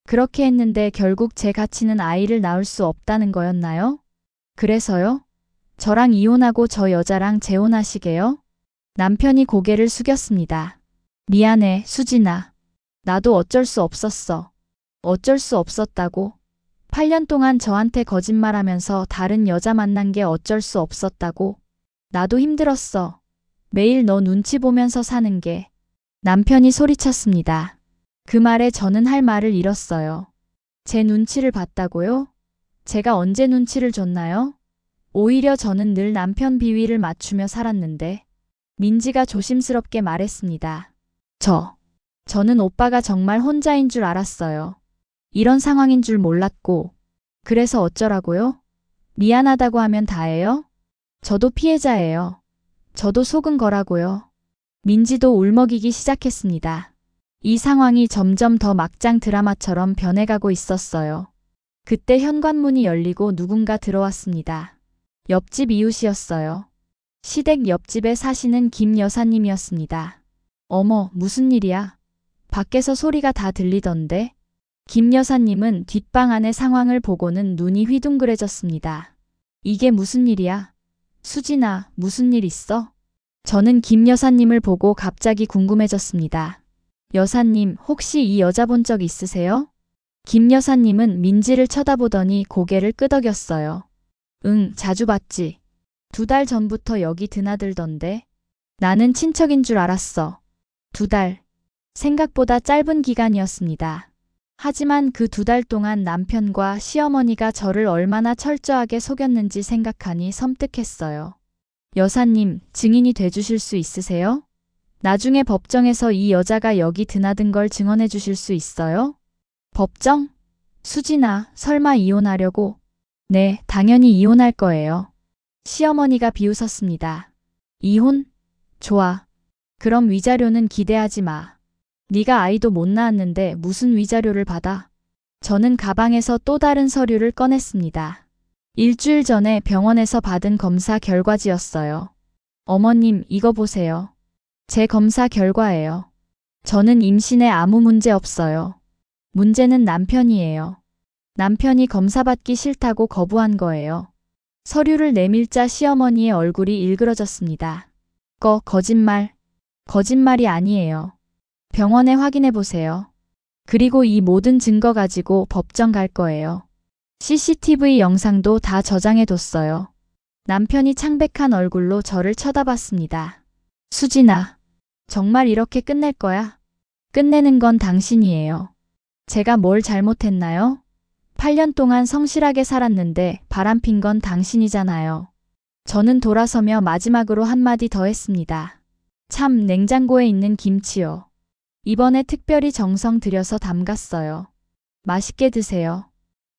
그렇게 했는데 결국 제 가치는 아이를 낳을 수 없다는 거였나요? 그래서요? 저랑 이혼하고 저 여자랑 재혼하시게요? 남편이 고개를 숙였습니다. 미안해, 수진아. 나도 어쩔 수 없었어. 어쩔 수 없었다고? 8년 동안 저한테 거짓말하면서 다른 여자 만난 게 어쩔 수 없었다고? 나도 힘들었어. 매일 너 눈치 보면서 사는 게. 남편이 소리쳤습니다. 그 말에 저는 할 말을 잃었어요. 제 눈치를 봤다고요? 제가 언제 눈치를 줬나요? 오히려 저는 늘 남편 비위를 맞추며 살았는데. 민지가 조심스럽게 말했습니다. 저는 오빠가 정말 혼자인 줄 알았어요. 이런 상황인 줄 몰랐고. 그래서 어쩌라고요? 미안하다고 하면 다예요? 저도 피해자예요. 저도 속은 거라고요. 민지도 울먹이기 시작했습니다. 이 상황이 점점 더 막장 드라마처럼 변해가고 있었어요. 그때 현관문이 열리고 누군가 들어왔습니다. 옆집 이웃이었어요. 시댁 옆집에 사시는 김 여사님이었습니다. 어머, 무슨 일이야? 밖에서 소리가 다 들리던데? 김 여사님은 뒷방 안의 상황을 보고는 눈이 휘둥그레졌습니다. 이게 무슨 일이야? 수진아, 무슨 일 있어? 저는 김 여사님을 보고 갑자기 궁금해졌습니다. 여사님, 혹시 이 여자 본 적 있으세요? 김 여사님은 민지를 쳐다보더니 고개를 끄덕였어요. 응, 자주 봤지. 2달 전부터 여기 드나들던데. 나는 친척인 줄 알았어. 2달. 생각보다 짧은 기간이었습니다. 하지만 그 2달 동안 남편과 시어머니가 저를 얼마나 철저하게 속였는지 생각하니 섬뜩했어요. 여사님, 증인이 돼주실 수 있으세요? 나중에 법정에서 이 여자가 여기 드나든 걸 증언해 주실 수 있어요? 법정? 수진아, 설마 이혼하려고? 네, 당연히 이혼할 거예요. 시어머니가 비웃었습니다. 이혼? 좋아. 그럼 위자료는 기대하지 마. 네가 아이도 못 낳았는데 무슨 위자료를 받아? 저는 가방에서 또 다른 서류를 꺼냈습니다. 일주일 전에 병원에서 받은 검사 결과지였어요. 어머님, 이거 보세요. 제 검사 결과예요. 저는 임신에 아무 문제 없어요. 문제는 남편이에요. 남편이 검사받기 싫다고 거부한 거예요. 서류를 내밀자 시어머니의 얼굴이 일그러졌습니다. 거짓말. 거짓말이 아니에요. 병원에 확인해 보세요. 그리고 이 모든 증거 가지고 법정 갈 거예요. CCTV 영상도 다 저장해 뒀어요. 남편이 창백한 얼굴로 저를 쳐다봤습니다. 수진아, 정말 이렇게 끝낼 거야? 끝내는 건 당신이에요. 제가 뭘 잘못했나요? 8년 동안 성실하게 살았는데 바람핀 건 당신이잖아요. 저는 돌아서며 마지막으로 한마디 더 했습니다. 참, 냉장고에 있는 김치요. 이번에 특별히 정성 들여서 담갔어요. 맛있게 드세요.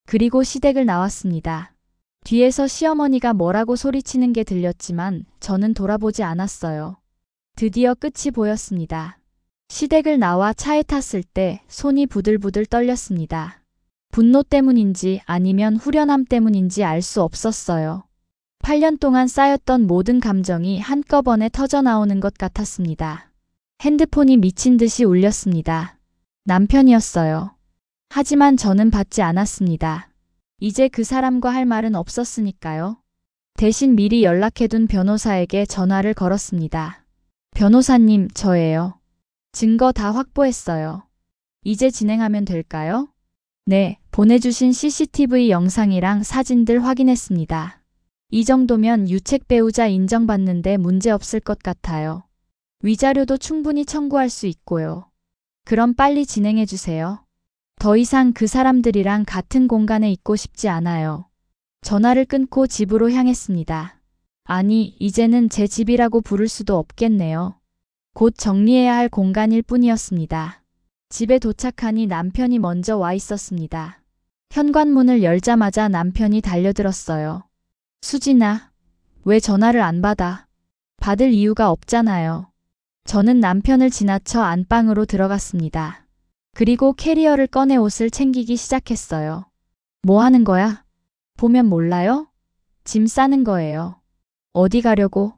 그리고 시댁을 나왔습니다. 뒤에서 시어머니가 뭐라고 소리치는 게 들렸지만 저는 돌아보지 않았어요. 드디어 끝이 보였습니다. 시댁을 나와 차에 탔을 때 손이 부들부들 떨렸습니다. 분노 때문인지 아니면 후련함 때문인지 알 수 없었어요. 8년 동안 쌓였던 모든 감정이 한꺼번에 터져나오는 것 같았습니다. 핸드폰이 미친 듯이 울렸습니다. 남편이었어요. 하지만 저는 받지 않았습니다. 이제 그 사람과 할 말은 없었으니까요. 대신 미리 연락해둔 변호사에게 전화를 걸었습니다. 변호사님, 저예요. 증거 다 확보했어요. 이제 진행하면 될까요? 네, 보내주신 CCTV 영상이랑 사진들 확인했습니다. 이 정도면 유책 배우자 인정받는데 문제 없을 것 같아요. 위자료도 충분히 청구할 수 있고요. 그럼 빨리 진행해 주세요. 더 이상 그 사람들이랑 같은 공간에 있고 싶지 않아요. 전화를 끊고 집으로 향했습니다. 아니, 이제는 제 집이라고 부를 수도 없겠네요. 곧 정리해야 할 공간일 뿐이었습니다. 집에 도착하니 남편이 먼저 와 있었습니다. 현관문을 열자마자 남편이 달려들었어요. 수진아, 왜 전화를 안 받아? 받을 이유가 없잖아요. 저는 남편을 지나쳐 안방으로 들어갔습니다. 그리고 캐리어를 꺼내 옷을 챙기기 시작했어요. 뭐 하는 거야? 보면 몰라요? 짐 싸는 거예요. 어디 가려고?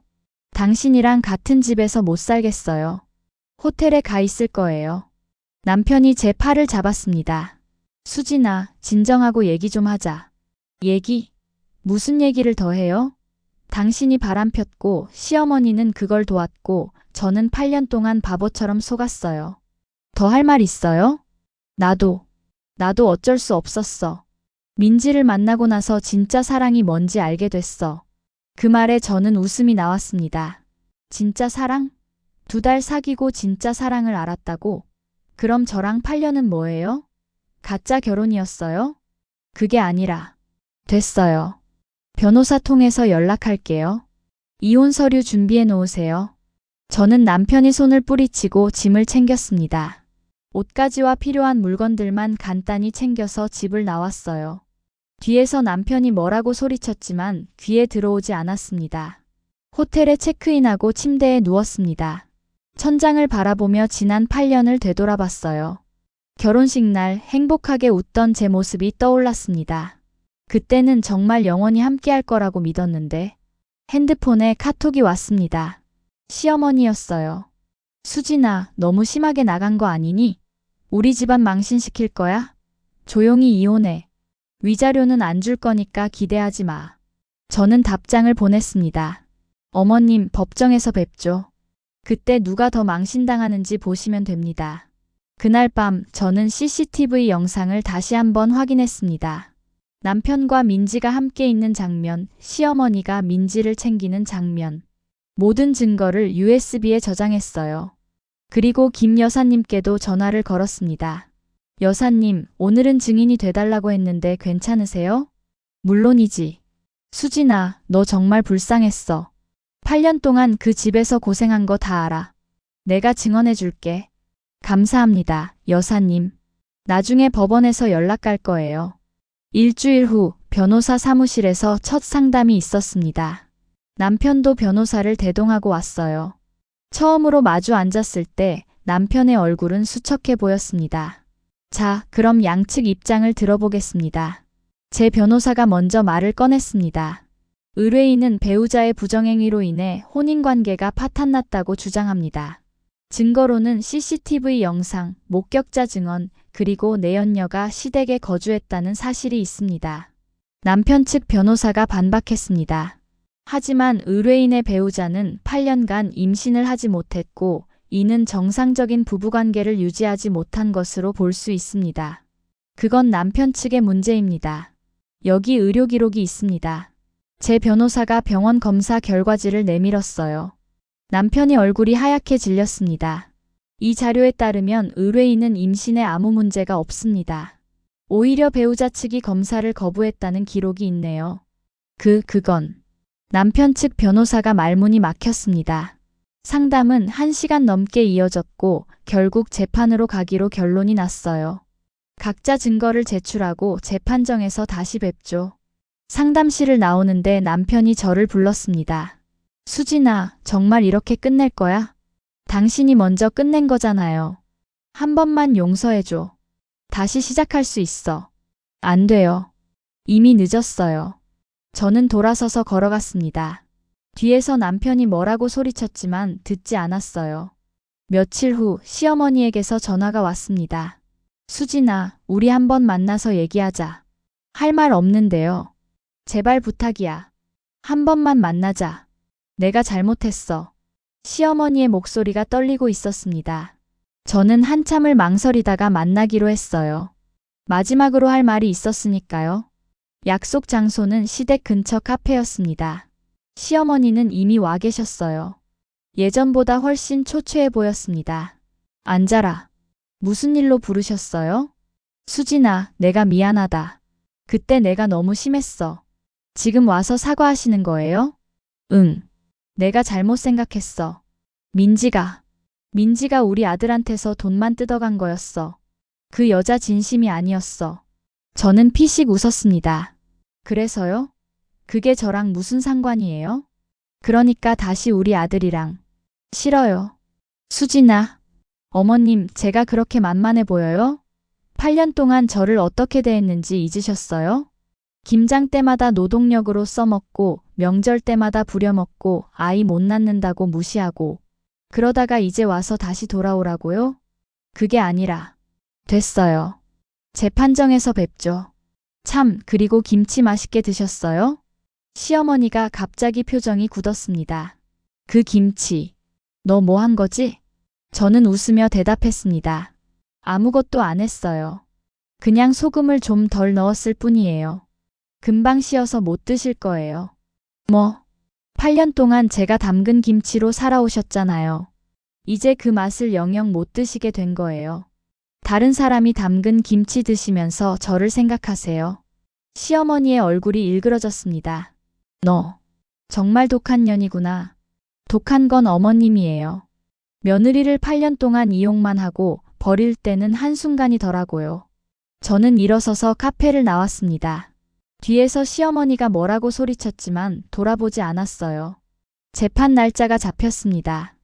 당신이랑 같은 집에서 못 살겠어요. 호텔에 가 있을 거예요. 남편이 제 팔을 잡았습니다. 수진아, 진정하고 얘기 좀 하자. 얘기? 무슨 얘기를 더 해요? 당신이 바람폈고 시어머니는 그걸 도왔고 저는 8년 동안 바보처럼 속았어요. 더 할 말 있어요? 나도 어쩔 수 없었어. 민지를 만나고 나서 진짜 사랑이 뭔지 알게 됐어. 그 말에 저는 웃음이 나왔습니다. 진짜 사랑? 2달 사귀고 진짜 사랑을 알았다고? 그럼 저랑 8년은 뭐예요? 가짜 결혼이었어요? 그게 아니라. 됐어요. 변호사 통해서 연락할게요. 이혼 서류 준비해 놓으세요. 저는 남편이 손을 뿌리치고 짐을 챙겼습니다. 옷가지와 필요한 물건들만 간단히 챙겨서 집을 나왔어요. 뒤에서 남편이 뭐라고 소리쳤지만 귀에 들어오지 않았습니다. 호텔에 체크인하고 침대에 누웠습니다. 천장을 바라보며 지난 8년을 되돌아봤어요. 결혼식 날 행복하게 웃던 제 모습이 떠올랐습니다. 그때는 정말 영원히 함께할 거라고 믿었는데 핸드폰에 카톡이 왔습니다. 시어머니였어요. 수진아, 너무 심하게 나간 거 아니니? 우리 집안 망신시킬 거야? 조용히 이혼해. 위자료는 안 줄 거니까 기대하지 마. 저는 답장을 보냈습니다. 어머님, 법정에서 뵙죠. 그때 누가 더 망신당하는지 보시면 됩니다. 그날 밤 저는 CCTV 영상을 다시 한번 확인했습니다. 남편과 민지가 함께 있는 장면, 시어머니가 민지를 챙기는 장면. 모든 증거를 USB에 저장했어요. 그리고 김 여사님께도 전화를 걸었습니다. 여사님, 오늘은 증인이 돼달라고 했는데 괜찮으세요? 물론이지. 수진아, 너 정말 불쌍했어. 8년 동안 그 집에서 고생한 거 다 알아. 내가 증언해 줄게. 감사합니다, 여사님. 나중에 법원에서 연락 갈 거예요. 일주일 후 변호사 사무실에서 첫 상담이 있었습니다. 남편도 변호사를 대동하고 왔어요. 처음으로 마주 앉았을 때 남편의 얼굴은 수척해 보였습니다. 자, 그럼 양측 입장을 들어보겠습니다. 제 변호사가 먼저 말을 꺼냈습니다. 의뢰인은 배우자의 부정행위로 인해 혼인관계가 파탄났다고 주장합니다. 증거로는 CCTV 영상, 목격자 증언, 그리고 내연녀가 시댁에 거주했다는 사실이 있습니다. 남편 측 변호사가 반박했습니다. 하지만 의뢰인의 배우자는 8년간 임신을 하지 못했고 이는 정상적인 부부관계를 유지하지 못한 것으로 볼 수 있습니다. 그건 남편 측의 문제입니다. 여기 의료 기록이 있습니다. 제 변호사가 병원 검사 결과지를 내밀었어요. 남편이 얼굴이 하얗게 질렸습니다. 이 자료에 따르면 의뢰인은 임신에 아무 문제가 없습니다. 오히려 배우자 측이 검사를 거부했다는 기록이 있네요. 그건. 남편 측 변호사가 말문이 막혔습니다. 상담은 1시간 넘게 이어졌고 결국 재판으로 가기로 결론이 났어요. 각자 증거를 제출하고 재판정에서 다시 뵙죠. 상담실을 나오는데 남편이 저를 불렀습니다. 수진아, 정말 이렇게 끝낼 거야? 당신이 먼저 끝낸 거잖아요. 한 번만 용서해줘. 다시 시작할 수 있어. 안 돼요. 이미 늦었어요. 저는 돌아서서 걸어갔습니다. 뒤에서 남편이 뭐라고 소리쳤지만 듣지 않았어요. 며칠 후 시어머니에게서 전화가 왔습니다. 수진아, 우리 한번 만나서 얘기하자. 할 말 없는데요. 제발 부탁이야. 한 번만 만나자. 내가 잘못했어. 시어머니의 목소리가 떨리고 있었습니다. 저는 한참을 망설이다가 만나기로 했어요. 마지막으로 할 말이 있었으니까요. 약속 장소는 시댁 근처 카페였습니다. 시어머니는 이미 와 계셨어요. 예전보다 훨씬 초췌해 보였습니다. 앉아라. 무슨 일로 부르셨어요? 수진아, 내가 미안하다. 그때 내가 너무 심했어. 지금 와서 사과하시는 거예요? 응. 내가 잘못 생각했어. 민지가 우리 아들한테서 돈만 뜯어간 거였어. 그 여자 진심이 아니었어. 저는 피식 웃었습니다. 그래서요? 그게 저랑 무슨 상관이에요? 그러니까 다시 우리 아들이랑. 싫어요. 수진아. 어머님, 제가 그렇게 만만해 보여요? 8년 동안 저를 어떻게 대했는지 잊으셨어요? 김장 때마다 노동력으로 써먹고 명절 때마다 부려먹고 아이 못 낳는다고 무시하고 그러다가 이제 와서 다시 돌아오라고요? 그게 아니라. 됐어요. 재판정에서 뵙죠. 참, 그리고 김치 맛있게 드셨어요? 시어머니가 갑자기 표정이 굳었습니다. 그 김치. 너 뭐 한 거지? 저는 웃으며 대답했습니다. 아무것도 안 했어요. 그냥 소금을 좀 덜 넣었을 뿐이에요. 금방 식어서 못 드실 거예요. 8년 동안 제가 담근 김치로 살아오셨잖아요. 이제 그 맛을 영영 못 드시게 된 거예요. 다른 사람이 담근 김치 드시면서 저를 생각하세요. 시어머니의 얼굴이 일그러졌습니다. 너 정말 독한 년이구나. 독한 건 어머님이에요. 며느리를 8년 동안 이용만 하고 버릴 때는 한순간이더라고요. 저는 일어서서 카페를 나왔습니다. 뒤에서 시어머니가 뭐라고 소리쳤지만 돌아보지 않았어요. 재판 날짜가 잡혔습니다.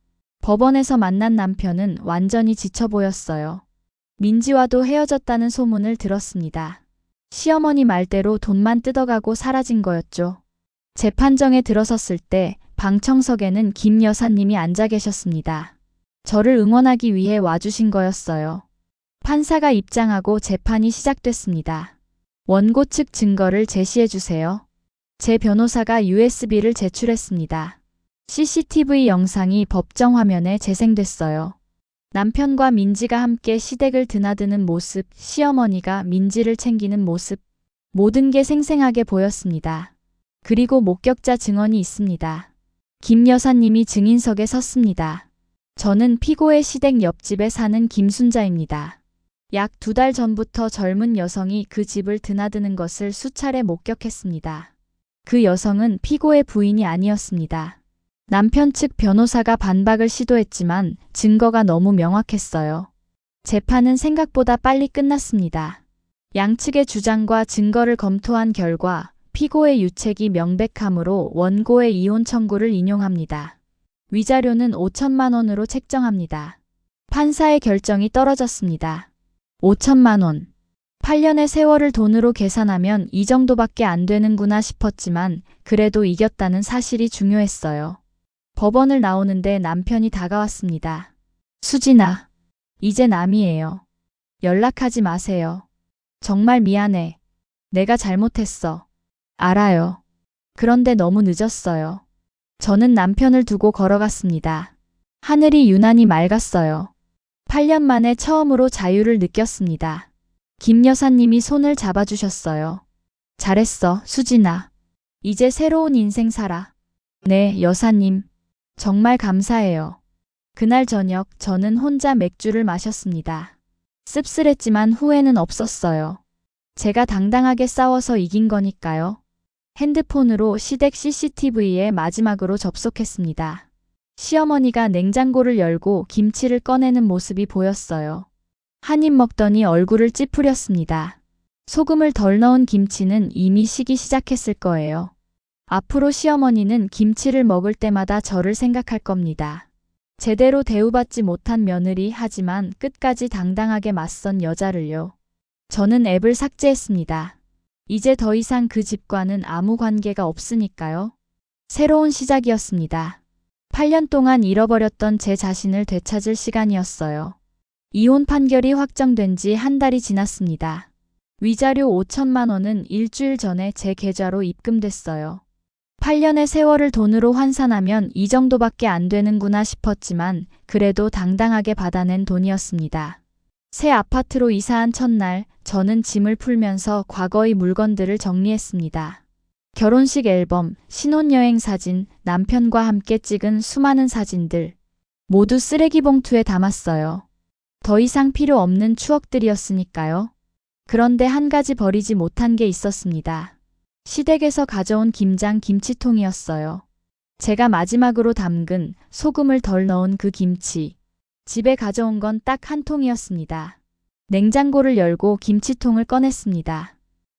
법원에서 만난 남편은 완전히 지쳐 보였어요. 민지와도 헤어졌다는 소문을 들었습니다. 시어머니 말대로 돈만 뜯어가고 사라진 거였죠. 재판정에 들어섰을 때 방청석에는 김 여사님이 앉아 계셨습니다. 저를 응원하기 위해 와주신 거였어요. 판사가 입장하고 재판이 시작됐습니다. 원고 측 증거를 제시해 주세요. 제 변호사가 USB를 제출했습니다. CCTV 영상이 법정 화면에 재생됐어요. 남편과 민지가 함께 시댁을 드나드는 모습, 시어머니가 민지를 챙기는 모습, 모든 게 생생하게 보였습니다. 그리고 목격자 증언이 있습니다. 김 여사님이 증인석에 섰습니다. 저는 피고의 시댁 옆집에 사는 김순자입니다. 약 2달 전부터 젊은 여성이 그 집을 드나드는 것을 수차례 목격했습니다. 그 여성은 피고의 부인이 아니었습니다. 남편 측 변호사가 반박을 시도했지만 증거가 너무 명확했어요. 재판은 생각보다 빨리 끝났습니다. 양측의 주장과 증거를 검토한 결과 피고의 유책이 명백하므로 원고의 이혼 청구를 인용합니다. 위자료는 5천만 원으로 책정합니다. 판사의 결정이 떨어졌습니다. 5천만 원. 8년의 세월을 돈으로 계산하면 이 정도밖에 안 되는구나 싶었지만 그래도 이겼다는 사실이 중요했어요. 법원을 나오는데 남편이 다가왔습니다. 수진아, 이제 남이에요. 연락하지 마세요. 정말 미안해. 내가 잘못했어. 알아요. 그런데 너무 늦었어요. 저는 남편을 두고 걸어갔습니다. 하늘이 유난히 맑았어요. 8년 만에 처음으로 자유를 느꼈습니다. 김 여사님이 손을 잡아주셨어요. 잘했어, 수진아. 이제 새로운 인생 살아. 네, 여사님. 정말 감사해요. 그날 저녁 저는 혼자 맥주를 마셨습니다. 씁쓸했지만 후회는 없었어요. 제가 당당하게 싸워서 이긴 거니까요. 핸드폰으로 시댁 CCTV에 마지막으로 접속했습니다. 시어머니가 냉장고를 열고 김치를 꺼내는 모습이 보였어요. 한 입 먹더니 얼굴을 찌푸렸습니다. 소금을 덜 넣은 김치는 이미 식기 시작했을 거예요. 앞으로 시어머니는 김치를 먹을 때마다 저를 생각할 겁니다. 제대로 대우받지 못한 며느리 하지만 끝까지 당당하게 맞선 여자를요. 저는 앱을 삭제했습니다. 이제 더 이상 그 집과는 아무 관계가 없으니까요. 새로운 시작이었습니다. 8년 동안 잃어버렸던 제 자신을 되찾을 시간이었어요. 이혼 판결이 확정된 지 한 달이 지났습니다. 위자료 5천만 원은 일주일 전에 제 계좌로 입금됐어요. 8년의 세월을 돈으로 환산하면 이 정도밖에 안 되는구나 싶었지만 그래도 당당하게 받아낸 돈이었습니다. 새 아파트로 이사한 첫날 저는 짐을 풀면서 과거의 물건들을 정리했습니다. 결혼식 앨범, 신혼여행 사진, 남편과 함께 찍은 수많은 사진들 모두 쓰레기 봉투에 담았어요. 더 이상 필요 없는 추억들이었으니까요. 그런데 한 가지 버리지 못한 게 있었습니다. 시댁에서 가져온 김장 김치통이었어요. 제가 마지막으로 담근 소금을 덜 넣은 그 김치. 집에 가져온 건 딱 한 통이었습니다. 냉장고를 열고 김치통을 꺼냈습니다.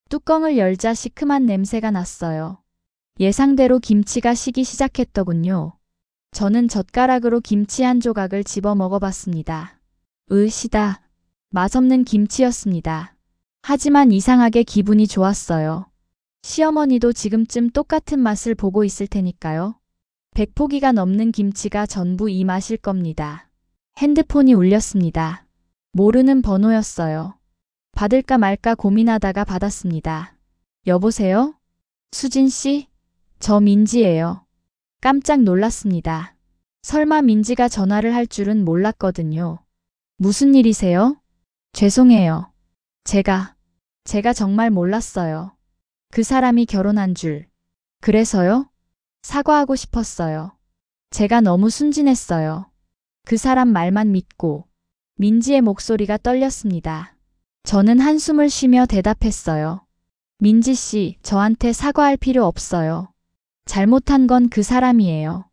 뚜껑을 열자 시큼한 냄새가 났어요. 예상대로 김치가 식기 시작했더군요. 저는 젓가락으로 김치 한 조각을 집어 먹어봤습니다. 시다. 맛없는 김치였습니다. 하지만 이상하게 기분이 좋았어요. 시어머니도 지금쯤 똑같은 맛을 보고 있을 테니까요. 100포기가 넘는 김치가 전부 이 맛일 겁니다. 핸드폰이 울렸습니다. 모르는 번호였어요. 받을까 말까 고민하다가 받았습니다. 여보세요? 수진 씨? 저 민지예요. 깜짝 놀랐습니다. 설마 민지가 전화를 할 줄은 몰랐거든요. 무슨 일이세요? 죄송해요. 제가 정말 몰랐어요. 그 사람이 결혼한 줄. 그래서요? 사과하고 싶었어요. 제가 너무 순진했어요. 그 사람 말만 믿고. 민지의 목소리가 떨렸습니다. 저는 한숨을 쉬며 대답했어요. 민지 씨, 저한테 사과할 필요 없어요. 잘못한 건 그 사람이에요.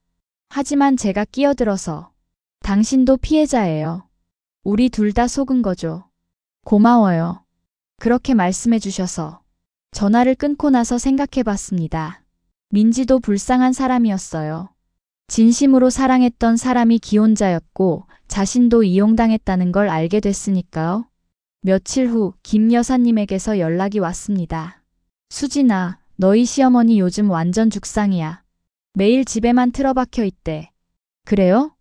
하지만 제가 끼어들어서. 당신도 피해자예요. 우리 둘 다 속은 거죠. 고마워요. 그렇게 말씀해 주셔서. 전화를 끊고 나서 생각해 봤습니다. 민지도 불쌍한 사람이었어요. 진심으로 사랑했던 사람이 기혼자였고 자신도 이용당했다는 걸 알게 됐으니까요. 며칠 후 김 여사님에게서 연락이 왔습니다. 수진아, 너희 시어머니 요즘 완전 죽상이야. 매일 집에만 틀어박혀 있대. 그래요?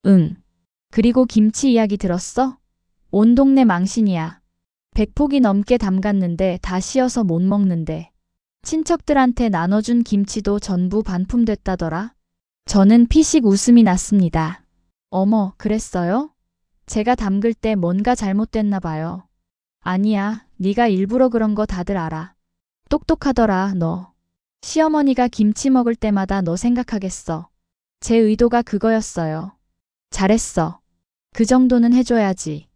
응. 그리고 김치 이야기 들었어? 온 동네 망신이야. 100포기 넘게 담갔는데 다 씌어서 못 먹는데. 친척들한테 나눠준 김치도 전부 반품됐다더라. 저는 피식 웃음이 났습니다. 어머, 그랬어요? 제가 담글 때 뭔가 잘못됐나 봐요. 아니야, 네가 일부러 그런 거 다들 알아. 똑똑하더라, 너. 시어머니가 김치 먹을 때마다 너 생각하겠어. 제 의도가 그거였어요. 잘했어. 그 정도는 해줘야지.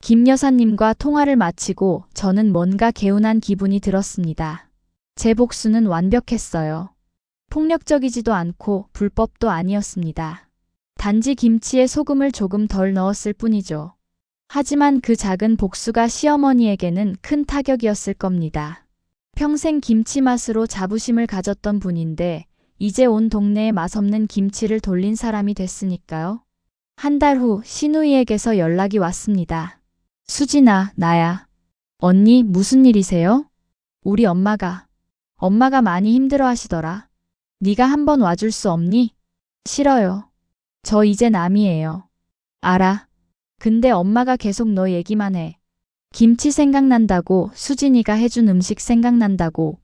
김 여사님과 통화를 마치고 저는 뭔가 개운한 기분이 들었습니다. 제 복수는 완벽했어요. 폭력적이지도 않고 불법도 아니었습니다. 단지 김치에 소금을 조금 덜 넣었을 뿐이죠. 하지만 그 작은 복수가 시어머니에게는 큰 타격이었을 겁니다. 평생 김치 맛으로 자부심을 가졌던 분인데 이제 온 동네에 맛없는 김치를 돌린 사람이 됐으니까요. 한 달 후 시누이에게서 연락이 왔습니다. 수진아, 나야. 언니, 무슨 일이세요? 우리 엄마가 많이 힘들어 하시더라. 네가 한번 와줄 수 없니? 싫어요. 저 이제 남이에요. 알아. 근데 엄마가 계속 너 얘기만 해. 김치 생각난다고, 수진이가 해준 음식 생각난다고.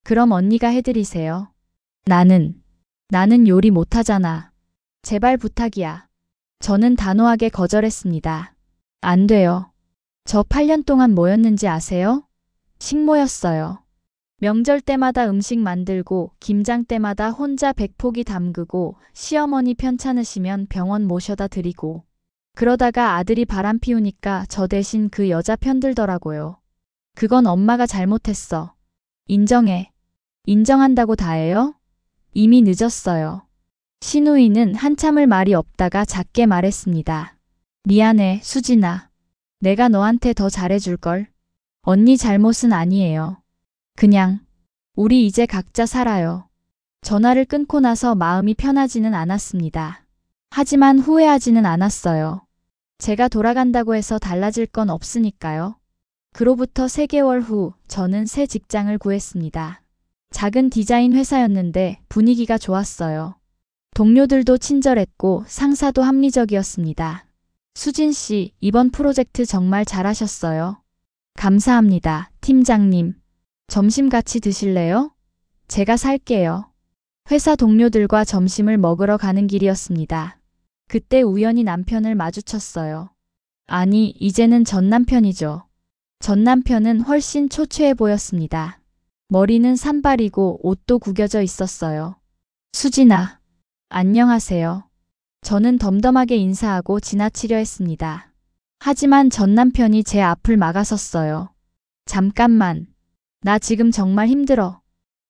그럼 언니가 해드리세요. 나는 요리 못하잖아. 제발 부탁이야. 저는 단호하게 거절했습니다. 안 돼요. 저 8년 동안 뭐였는지 아세요? 식모였어요. 명절 때마다 음식 만들고 김장 때마다 혼자 백포기 담그고 시어머니 편찮으시면 병원 모셔다 드리고 그러다가 아들이 바람 피우니까 저 대신 그 여자 편들더라고요. 그건 엄마가 잘못했어. 인정해. 인정한다고 다해요? 이미 늦었어요. 신우이는 한참을 말이 없다가 작게 말했습니다. 미안해, 수진아. 내가 너한테 더 잘해줄걸. 언니 잘못은 아니에요. 그냥 우리 이제 각자 살아요. 전화를 끊고 나서 마음이 편하지는 않았습니다. 하지만 후회하지는 않았어요. 제가 돌아간다고 해서 달라질 건 없으니까요. 그로부터 3개월 후 저는 새 직장을 구했습니다. 작은 디자인 회사였는데 분위기가 좋았어요. 동료들도 친절했고 상사도 합리적이었습니다. 수진 씨, 이번 프로젝트 정말 잘하셨어요. 감사합니다, 팀장님. 점심 같이 드실래요? 제가 살게요. 회사 동료들과 점심을 먹으러 가는 길이었습니다. 그때 우연히 남편을 마주쳤어요. 아니, 이제는 전 남편이죠. 전 남편은 훨씬 초췌해 보였습니다. 머리는 산발이고 옷도 구겨져 있었어요. 수진아, 안녕하세요. 저는 덤덤하게 인사하고 지나치려 했습니다. 하지만 전 남편이 제 앞을 막아섰어요. 잠깐만. 나 지금 정말 힘들어.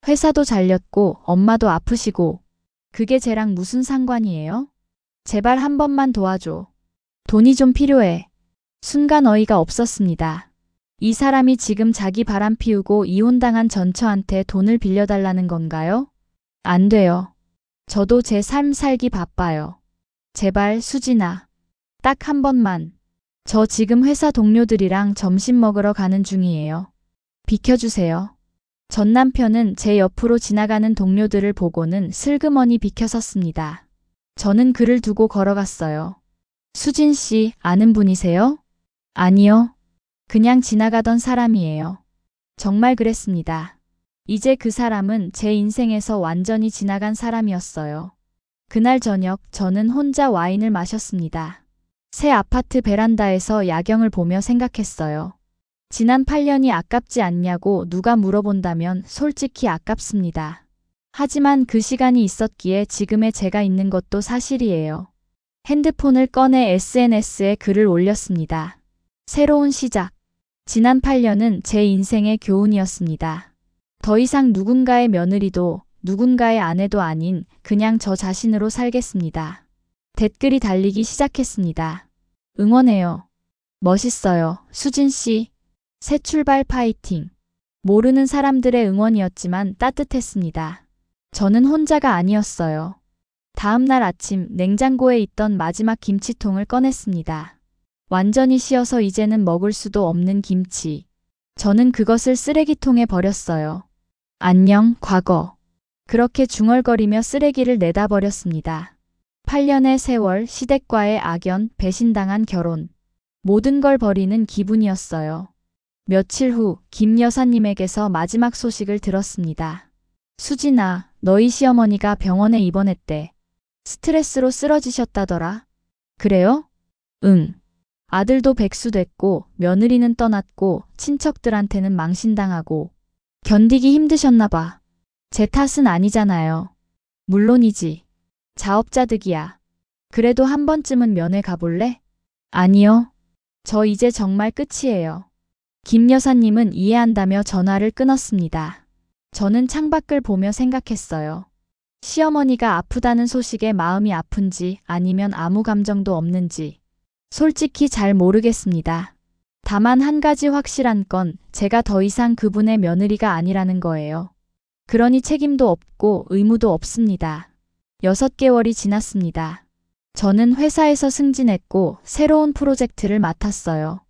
회사도 잘렸고 엄마도 아프시고. 그게 쟤랑 무슨 상관이에요? 제발 한 번만 도와줘. 돈이 좀 필요해. 순간 어이가 없었습니다. 이 사람이 지금 자기 바람 피우고 이혼당한 전처한테 돈을 빌려달라는 건가요? 안 돼요. 저도 제 삶 살기 바빠요. 제발 수진아. 딱 한 번만. 저 지금 회사 동료들이랑 점심 먹으러 가는 중이에요. 비켜주세요. 전 남편은 제 옆으로 지나가는 동료들을 보고는 슬그머니 비켜섰습니다. 저는 그를 두고 걸어갔어요. 수진 씨, 아는 분이세요? 아니요. 그냥 지나가던 사람이에요. 정말 그랬습니다. 이제 그 사람은 제 인생에서 완전히 지나간 사람이었어요. 그날 저녁 저는 혼자 와인을 마셨습니다. 새 아파트 베란다에서 야경을 보며 생각했어요. 지난 8년이 아깝지 않냐고 누가 물어본다면 솔직히 아깝습니다. 하지만 그 시간이 있었기에 지금의 제가 있는 것도 사실이에요. 핸드폰을 꺼내 SNS에 글을 올렸습니다. 새로운 시작. 지난 8년은 제 인생의 교훈이었습니다. 더 이상 누군가의 며느리도 누군가의 아내도 아닌 그냥 저 자신으로 살겠습니다. 댓글이 달리기 시작했습니다. 응원해요. 멋있어요. 수진 씨. 새 출발 파이팅. 모르는 사람들의 응원이었지만 따뜻했습니다. 저는 혼자가 아니었어요. 다음 날 아침 냉장고에 있던 마지막 김치통을 꺼냈습니다. 완전히 쉬어서 이제는 먹을 수도 없는 김치. 저는 그것을 쓰레기통에 버렸어요. 안녕, 과거. 그렇게 중얼거리며 쓰레기를 내다 버렸습니다. 8년의 세월, 시댁과의 악연, 배신당한 결혼. 모든 걸 버리는 기분이었어요. 며칠 후 김 여사님에게서 마지막 소식을 들었습니다. 수진아, 너희 시어머니가 병원에 입원했대. 스트레스로 쓰러지셨다더라. 그래요? 응. 아들도 백수됐고 며느리는 떠났고 친척들한테는 망신당하고 견디기 힘드셨나 봐. 제 탓은 아니잖아요. 물론이지. 자업자득이야. 그래도 한 번쯤은 면회 가볼래? 아니요. 저 이제 정말 끝이에요. 김 여사님은 이해한다며 전화를 끊었습니다. 저는 창밖을 보며 생각했어요. 시어머니가 아프다는 소식에 마음이 아픈지 아니면 아무 감정도 없는지 솔직히 잘 모르겠습니다. 다만 한 가지 확실한 건 제가 더 이상 그분의 며느리가 아니라는 거예요. 그러니 책임도 없고 의무도 없습니다. 6개월이 지났습니다. 저는 회사에서 승진했고 새로운 프로젝트를 맡았어요.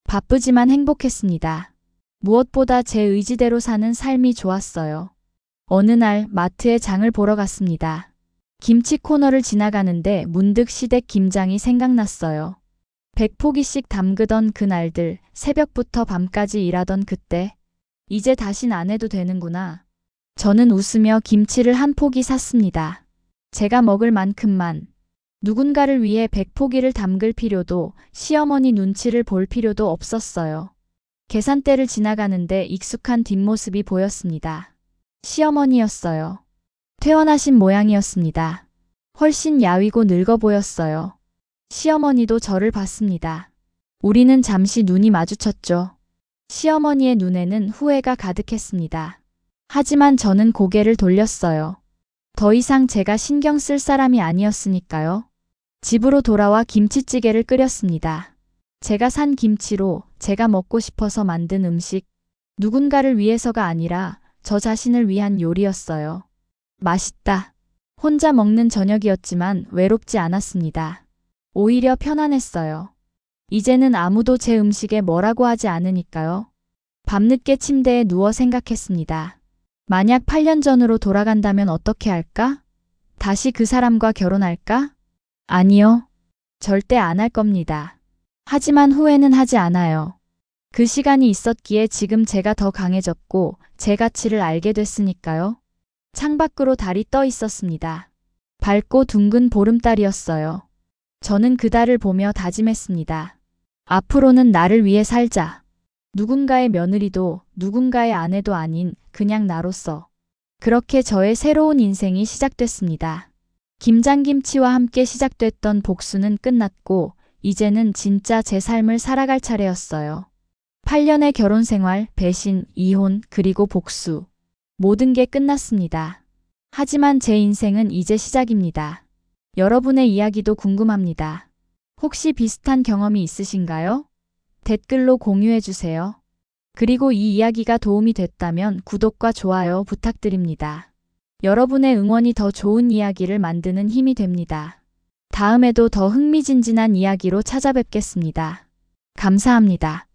바쁘지만 행복했습니다. 무엇보다 제 의지대로 사는 삶이 좋았어요. 어느 날 마트에 장을 보러 갔습니다. 김치 코너를 지나가는데 문득 시댁 김장이 생각났어요. 100포기씩 담그던 그날들, 새벽부터 밤까지 일하던 그때, 이제 다신 안 해도 되는구나. 저는 웃으며 김치를 한 포기 샀습니다. 제가 먹을 만큼만. 누군가를 위해 100포기를 담글 필요도, 시어머니 눈치를 볼 필요도 없었어요. 계산대를 지나가는데 익숙한 뒷모습이 보였습니다. 시어머니였어요. 퇴원하신 모양이었습니다. 훨씬 야위고 늙어 보였어요. 시어머니도 저를 봤습니다. 우리는 잠시 눈이 마주쳤죠. 시어머니의 눈에는 후회가 가득했습니다. 하지만 저는 고개를 돌렸어요. 더 이상 제가 신경 쓸 사람이 아니었으니까요. 집으로 돌아와 김치찌개를 끓였습니다. 제가 산 김치로 제가 먹고 싶어서 만든 음식, 누군가를 위해서가 아니라 저 자신을 위한 요리였어요. 맛있다. 혼자 먹는 저녁이었지만 외롭지 않았습니다. 오히려 편안했어요. 이제는 아무도 제 음식에 뭐라고 하지 않으니까요. 밤늦게 침대에 누워 생각했습니다. 만약 8년 전으로 돌아간다면 어떻게 할까? 다시 그 사람과 결혼할까? 아니요. 절대 안 할 겁니다. 하지만 후회는 하지 않아요. 그 시간이 있었기에 지금 제가 더 강해졌고 제 가치를 알게 됐으니까요. 창밖으로 달이 떠 있었습니다. 밝고 둥근 보름달이었어요. 저는 그 달을 보며 다짐했습니다. 앞으로는 나를 위해 살자. 누군가의 며느리도 누군가의 아내도 아닌 그냥 나로서. 그렇게 저의 새로운 인생이 시작됐습니다. 김장김치와 함께 시작됐던 복수는 끝났고 이제는 진짜 제 삶을 살아갈 차례였어요. 8년의 결혼 생활, 배신, 이혼, 그리고 복수. 모든 게 끝났습니다. 하지만 제 인생은 이제 시작입니다. 여러분의 이야기도 궁금합니다. 혹시 비슷한 경험이 있으신가요? 댓글로 공유해주세요. 그리고 이 이야기가 도움이 됐다면 구독과 좋아요 부탁드립니다. 여러분의 응원이 더 좋은 이야기를 만드는 힘이 됩니다. 다음에도 더 흥미진진한 이야기로 찾아뵙겠습니다. 감사합니다.